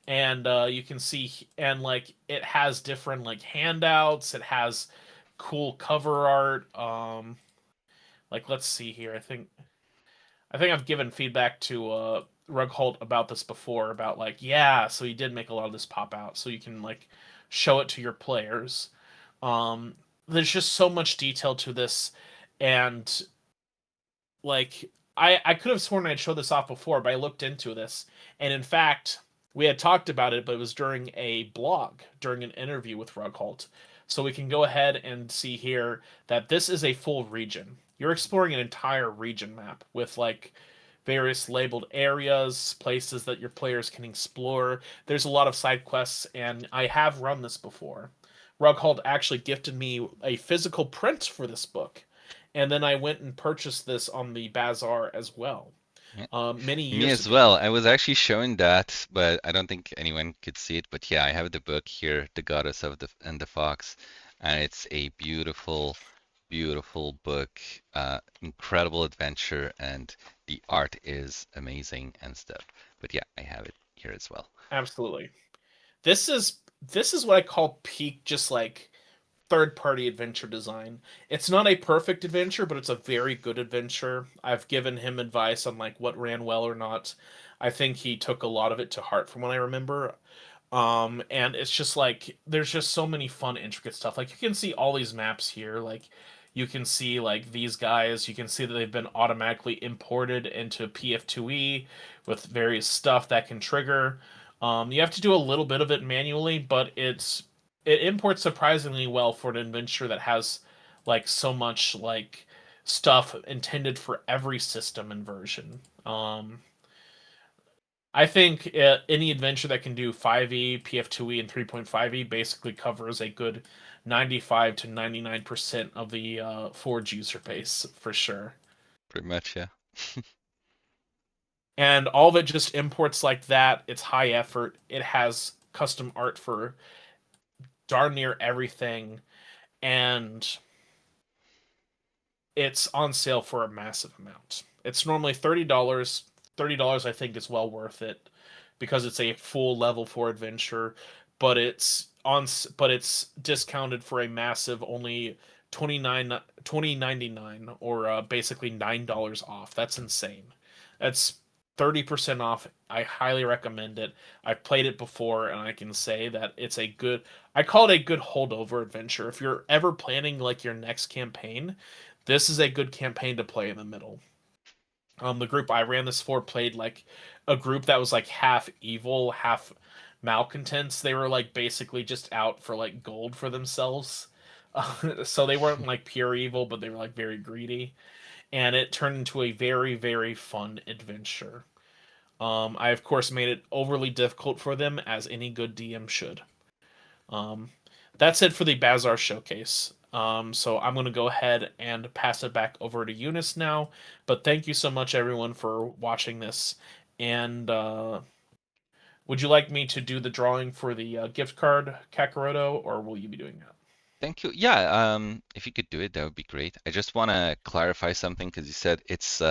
Speaker 2: And you can see, and like it has different like handouts, it has cool cover art. Like let's see here. I think I've given feedback to Rugholt about this before, about like, yeah, so he did make a lot of this pop out, so you can like show it to your players. There's just so much detail to this, and like I could have sworn I'd showed this off before, but I looked into this, and in fact, we had talked about it, but it was during a blog, during an interview with Rugholt. So we can go ahead and see here that this is a full region. You're exploring an entire region map with like various labeled areas, places that your players can explore. There's a lot of side quests, and I have run this before. Rughold actually gifted me a physical print for this book, and then I went and purchased this on the Bazaar as well. Many
Speaker 1: Me
Speaker 2: years
Speaker 1: as
Speaker 2: ago.
Speaker 1: well. I was actually showing that, but I don't think anyone could see it. But yeah, I have the book here, The Goddess of the Fox, and it's a beautiful, beautiful book, incredible adventure, and the art is amazing and stuff. But yeah, I have it here as well.
Speaker 2: Absolutely. This is what I call peak, just like third-party adventure design. It's not a perfect adventure, but it's a very good adventure. I've given him advice on like what ran well or not. I think he took a lot of it to heart from what I remember. And it's just like there's just so many fun, intricate stuff. Like you can see all these maps here. Like You can see like these guys. You can see that they've been automatically imported into PF2E with various stuff that can trigger. You have to do a little bit of it manually, but it imports surprisingly well for an adventure that has like so much like stuff intended for every system and version. I think any adventure that can do 5e, PF2e, and 3.5e basically covers a good 95 to 99% of the Forge user base for sure.
Speaker 1: Pretty much, yeah.
Speaker 2: And all of it just imports like that. It's high effort. It has custom art for darn near everything. And it's on sale for a massive amount. It's normally $30. $30 I think is well worth it because it's a full level 4 adventure, but it's discounted for a massive only 20.99 or basically $9 off. That's insane. That's 30% off. I highly recommend it. I've played it before and I can say that it's a good I call it a good holdover adventure. If you're ever planning like your next campaign, this is a good campaign to play in the middle. The group I ran this for played like a group that was like half evil, half malcontents. They were like basically just out for like gold for themselves. So they weren't like pure evil, but they were like very greedy. And it turned into a very, very fun adventure. I of course made it overly difficult for them, as any good DM should. Um, that's it for the Bazaar showcase. So I'm going to go ahead and pass it back over to Eunice now. But thank you so much, everyone, for watching this. And would you like me to do the drawing for the gift card, Kakaroto, or will you be doing that?
Speaker 1: Thank you. Yeah, if you could do it, that would be great. I just want to clarify something because you said it's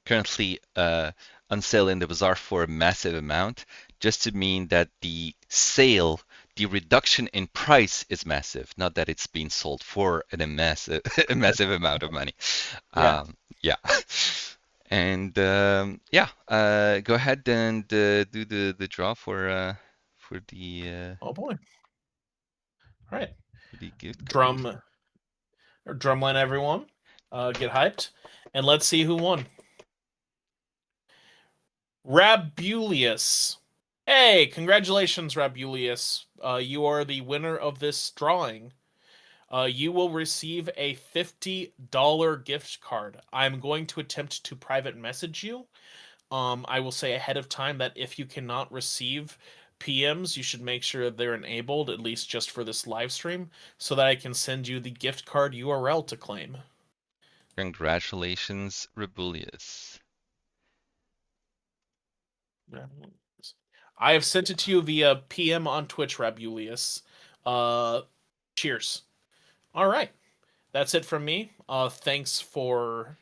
Speaker 1: currently on sale in the bazaar for a massive amount, just to mean that the sale, the reduction in price is massive, not that it's being sold for a massive, a massive amount of money.
Speaker 2: Yeah.
Speaker 1: Yeah. And yeah, go ahead and do the draw for the
Speaker 2: Oh boy. All right.
Speaker 1: gift card.
Speaker 2: Drumline, everyone. Get hyped. And let's see who won. Rabulius. Hey, congratulations, Rabulius. You are the winner of this drawing. You will receive a $50 gift card. I'm going to attempt to private message you. I will say ahead of time that if you cannot receive PMs, you should make sure they're enabled, at least just for this live stream, so that I can send you the gift card URL to claim.
Speaker 1: Congratulations, Rebulius.
Speaker 2: I have sent it to you via PM on Twitch, Rabulius. Cheers. All right. That's it from me. Thanks for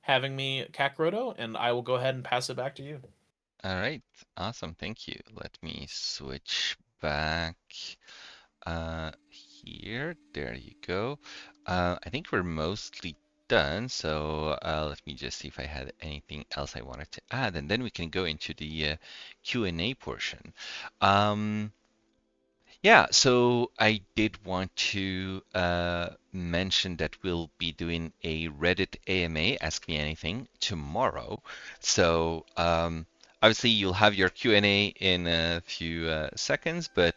Speaker 2: having me, Kakaroto, and I will go ahead and pass it back to you.
Speaker 1: All right, awesome, thank you. Let me switch back here. There you go. I think we're mostly done, so let me just see if I had anything else I wanted to add, and then we can go into the Q&A portion. Yeah, so I did want to mention that we'll be doing a Reddit AMA, Ask Me Anything, tomorrow. So obviously you'll have your Q&A in a few seconds, but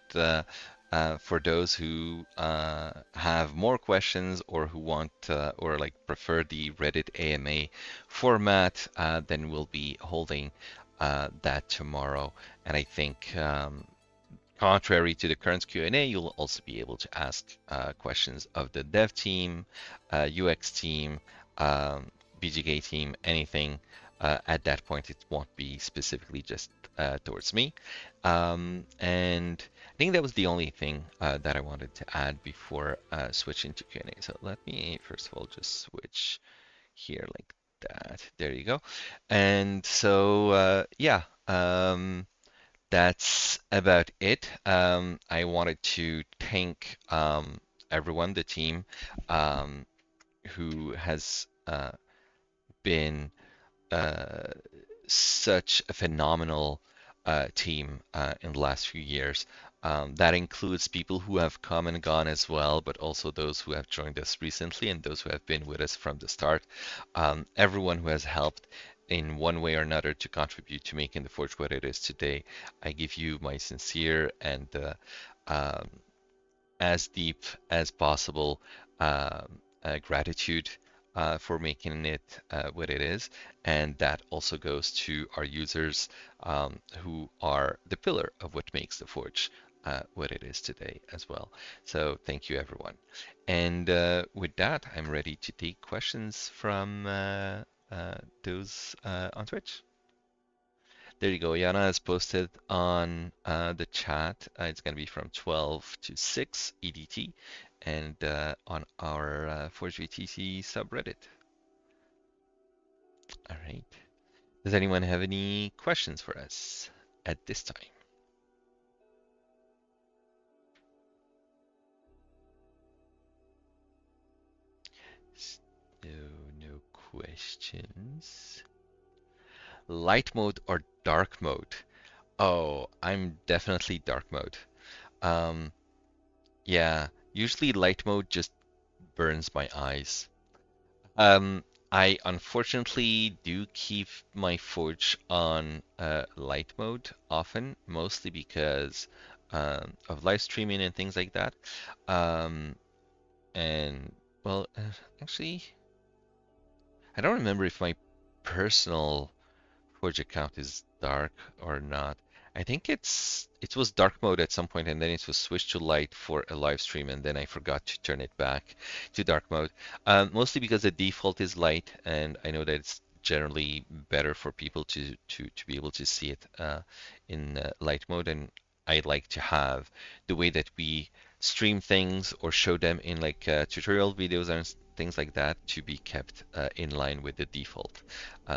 Speaker 1: for those who have more questions or who want or like prefer the Reddit AMA format, then we'll be holding that tomorrow. And I think contrary to the current Q&A, you'll also be able to ask questions of the dev team, UX team, BGK team, anything. At that point, it won't be specifically just towards me. And I think that was the only thing that I wanted to add before switching to Q&A. So let me, first of all, just switch here like that. There you go. And so, yeah. That's about it. I wanted to thank everyone, the team, who has been such a phenomenal team in the last few years. That includes people who have come and gone as well, but also those who have joined us recently and those who have been with us from the start. Everyone who has helped in one way or another to contribute to making the Forge what it is today. I give you my sincere and um, as deep as possible gratitude for making it what it is. And that also goes to our users who are the pillar of what makes the Forge what it is today as well. So thank you, everyone. And with that, I'm ready to take questions from those on Twitch. There you go. Yana has posted on the chat. It's going to be from 12 to 6 EDT and on our Forge VTC subreddit. All right. Does anyone have any questions for us at this time? So, no questions. Light mode or dark mode? Oh, I'm definitely dark mode. Um, yeah, usually light mode just burns my eyes. I unfortunately do keep my Forge on light mode often, mostly because of live streaming and things like that. Um, and well, actually, I don't remember if my personal Forge account is dark or not. I think it was dark mode at some point and then it was switched to light for a live stream and then I forgot to turn it back to dark mode. Mostly because the default is light and I know that it's generally better for people to be able to see it in light mode, and I like to have the way that we stream things or show them in like tutorial videos and things like that to be kept in line with the default,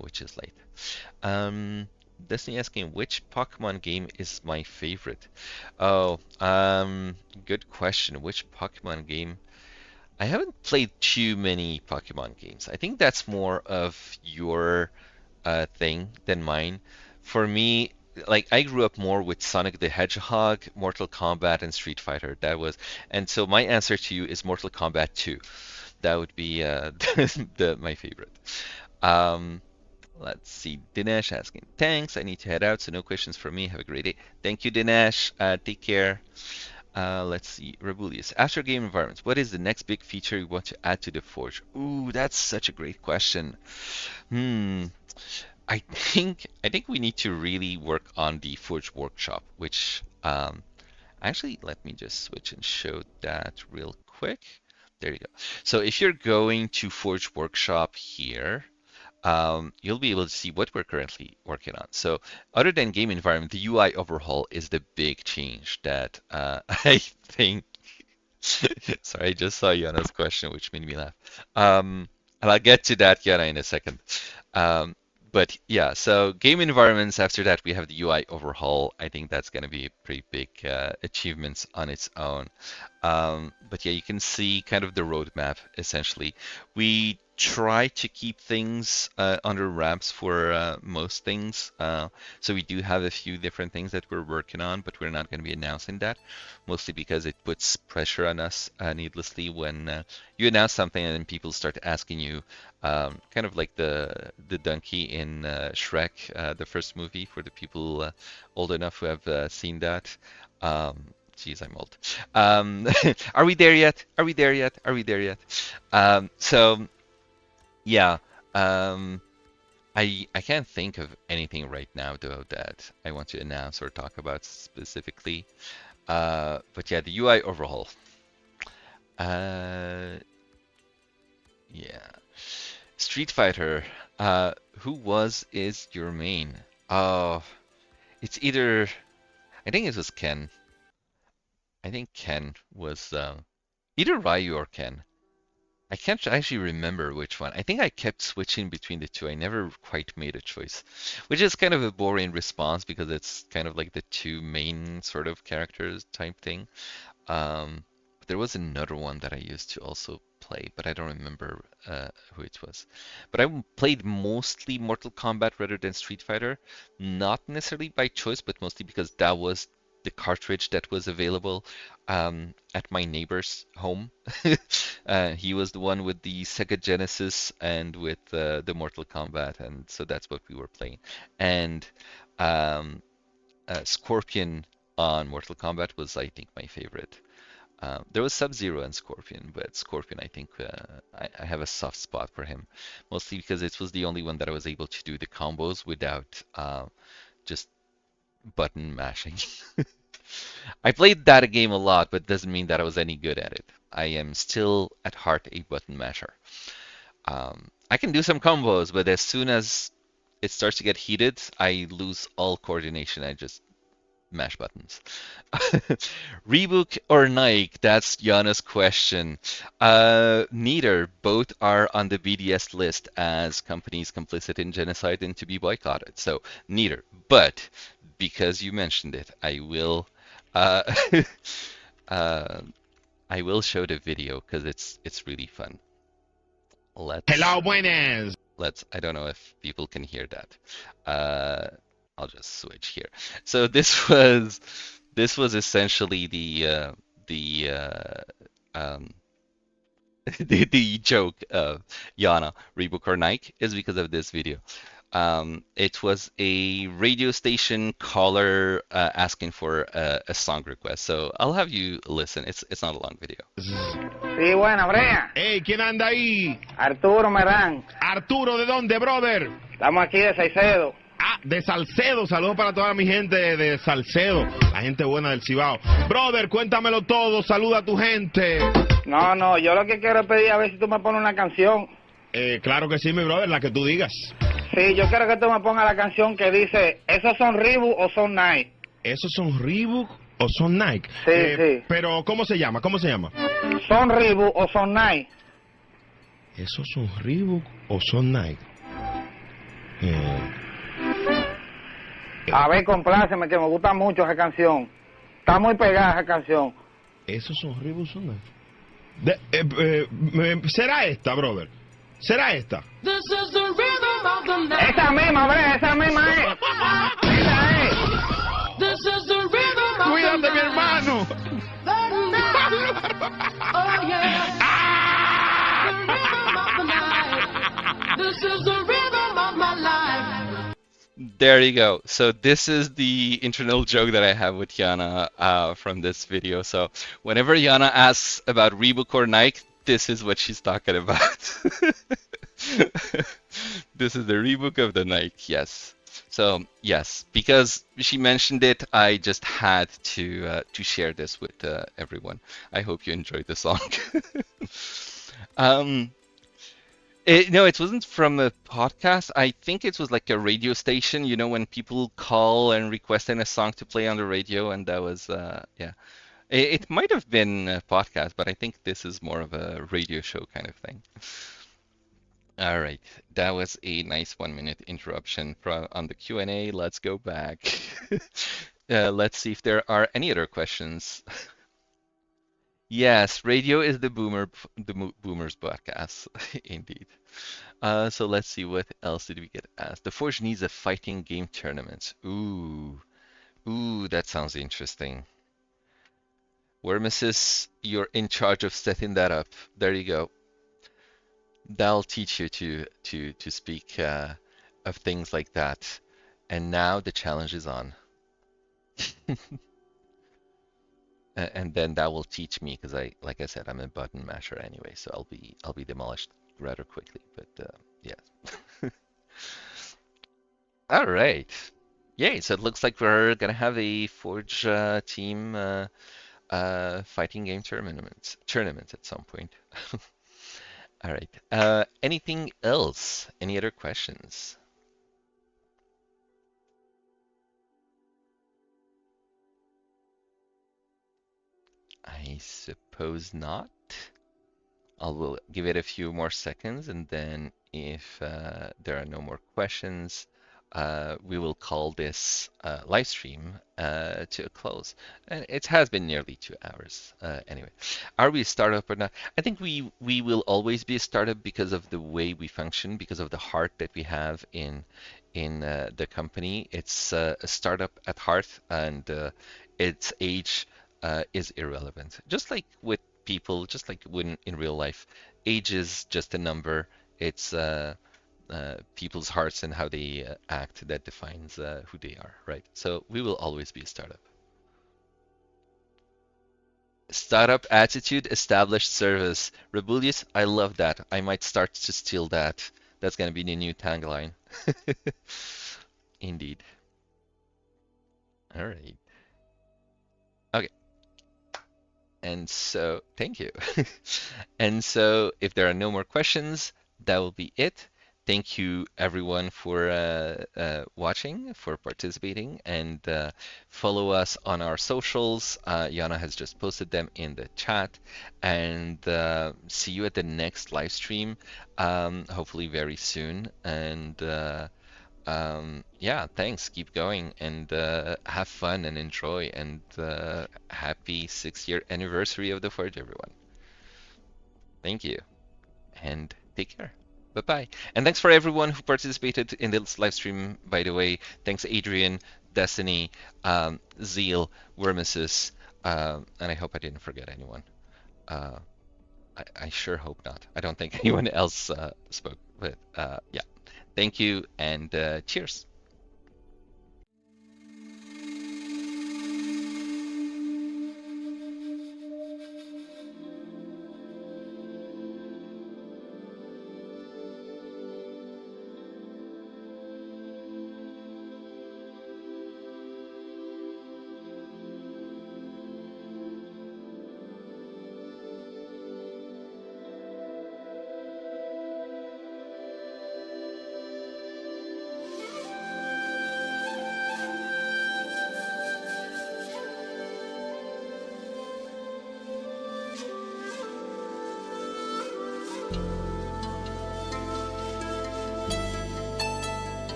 Speaker 1: which is light. Destiny asking which Pokemon game is my favorite? Oh, good question. Which Pokemon game? I haven't played too many Pokemon games. I think that's more of your thing than mine. For me, like I grew up more with Sonic the Hedgehog, Mortal Kombat, and Street Fighter. And so my answer to you is Mortal Kombat 2. That would be my favorite. Um, Let's see. Dinesh asking, thanks. I need to head out, so no questions from me. Have a great day. Thank you, Dinesh. Take care. Let's see. Rebulius. After game environments, what is the next big feature you want to add to the Forge? Ooh, that's such a great question. Hmm. I think we need to really work on the Forge Workshop, which actually let me just switch and show that real quick. There you go. So if you're going to Forge Workshop here, you'll be able to see what we're currently working on. So other than game environment, the UI overhaul is the big change that I think. Sorry, I just saw Yana's question, which made me laugh. And I'll get to that, Yana, in a second. Um, but yeah, so game environments, after that, we have the UI overhaul. I think that's going to be a pretty big achievements on its own. But yeah, you can see kind of the roadmap, essentially. We try to keep things under wraps for most things. So we do have a few different things that we're working on, but we're not going to be announcing that, mostly because it puts pressure on us needlessly when you announce something and then people start asking you, kind of like the donkey in Shrek, the first movie, for the people old enough who have seen that. Geez, I'm old. Are we there yet? Are we there yet? Are we there yet? So yeah, I can't think of anything right now though that I want to announce or talk about specifically. But yeah, the UI overhaul. Uh, yeah. Street Fighter. Who is your main? Oh, it's either. I think it was Ken. I think Ken was either Ryu or Ken. I can't actually remember which one. I think I kept switching between the two. I never quite made a choice, which is kind of a boring response because it's kind of like the two main sort of characters type thing. But there was another one that I used to also play, but I don't remember who it was. But I played mostly Mortal Kombat rather than Street Fighter, not necessarily by choice, but mostly because that was the cartridge that was available at my neighbor's home. He was the one with the Sega Genesis and with the Mortal Kombat, and so that's what we were playing. And um, Scorpion on Mortal Kombat was, I think, my favorite. There was Sub-Zero and Scorpion, but Scorpion, I think, I have a soft spot for him, mostly because it was the only one that I was able to do the combos without just button mashing. I played that game a lot, but doesn't mean that I was any good at it. I am still at heart a button masher. I can do some combos, but as soon as it starts to get heated, I lose all coordination. I just mash buttons. Reebok or Nike? That's Yana's question. Neither. Both are on the BDS list as companies complicit in genocide and to be boycotted. So neither. But because you mentioned it, I will uh, I will show the video because it's really fun.
Speaker 6: Hello, buenas.
Speaker 1: I don't know if people can hear that. I'll just switch here. So this was essentially the the joke of Yana, Reebok or Nike is because of this video. It was a radio station caller asking for a song request. So I'll have you listen. It's not a long video.
Speaker 7: Sí, buena, Brea.
Speaker 6: Hey, ¿quién anda ahí?
Speaker 7: Arturo Merán.
Speaker 6: Arturo, ¿de dónde, brother?
Speaker 7: Estamos aquí de Saicedo.
Speaker 6: Ah, de Salcedo. Saludos para toda mi gente de Salcedo. La gente buena del Cibao. Brother, cuéntamelo todo. Saluda a tu gente.
Speaker 7: No, yo lo que quiero es pedir a ver si tú me pones una canción.
Speaker 6: Claro que sí, mi brother, la que tú digas.
Speaker 7: Sí, yo quiero que tú me pongas la canción que dice, ¿esos son Reebok o son Nike?
Speaker 6: ¿Esos son Reebok o son Nike?
Speaker 7: Sí.
Speaker 6: Pero, ¿cómo se llama? ¿Cómo se llama?
Speaker 7: ¿Son Reebok o son Nike?
Speaker 6: ¿Esos son Reebok o son Nike?
Speaker 7: A ver, compláceme, que me gusta mucho esa canción. Está muy pegada esa canción.
Speaker 6: ¿Esos son Reebok o son Nike? ¿Será esta, brother? ¿Será esta?
Speaker 7: Esa misma, Brea, esa misma es. Esa es.
Speaker 6: ¡Cuídate, mi hermano!
Speaker 1: There you go. So this is the internal joke that I have with Yana from this video. So whenever Yana asks about Reebok or Nike, this is what she's talking about. This is the Reebok of the Nike, yes. So yes, because she mentioned it, I just had to share this with everyone. I hope you enjoyed the song. No, it wasn't from a podcast. I think it was like a radio station, you know, when people call and requesting a song to play on the radio, and that was, yeah. It might have been a podcast, but I think this is more of a radio show kind of thing. All right, that was a nice 1-minute interruption on the Q&A. Let's go back. Let's see if there are any other questions. Yes, radio is the boomers podcast, indeed. So let's see, what else did we get asked? The Forge needs a fighting game tournament. Ooh, that sounds interesting. Wormesis, you're in charge of setting that up. There you go. That'll teach you to speak of things like that. And now the challenge is on. And then that will teach me, because like I said, I'm a button masher anyway, so I'll be demolished rather quickly. But yeah. All right. Yay! So it looks like we're gonna have a Forge team fighting game tournament at some point. All right. Anything else? Any other questions? I suppose not. We'll give it a few more seconds, and then if there are no more questions, we will call this live stream to a close. And it has been nearly 2 hours. Anyway, are we a startup or not? I think we will always be a startup because of the way we function, because of the heart that we have in the company. It's a startup at heart, and its age is irrelevant. Just like with people, just like when in real life, age is just a number. It's people's hearts and how they act that defines who they are, right? So we will always be a startup. Startup attitude, established service. Rebellious, I love that. I might start to steal that. That's going to be the new tagline. Indeed. All right. Okay. And so, thank you. And so, if there are no more questions, that will be it. Thank you, everyone, for watching, for participating, and follow us on our socials. Yana has just posted them in the chat. And see you at the next live stream, hopefully very soon. And yeah, thanks. Keep going and have fun and enjoy. And happy 6-year anniversary of the Forge, everyone. Thank you and take care. Bye-bye. And thanks for everyone who participated in this live stream, by the way. Thanks, Adrian, Destiny, Zeal, Wormesis, and I hope I didn't forget anyone. I sure hope not. I don't think anyone else spoke, but yeah. Thank you and cheers.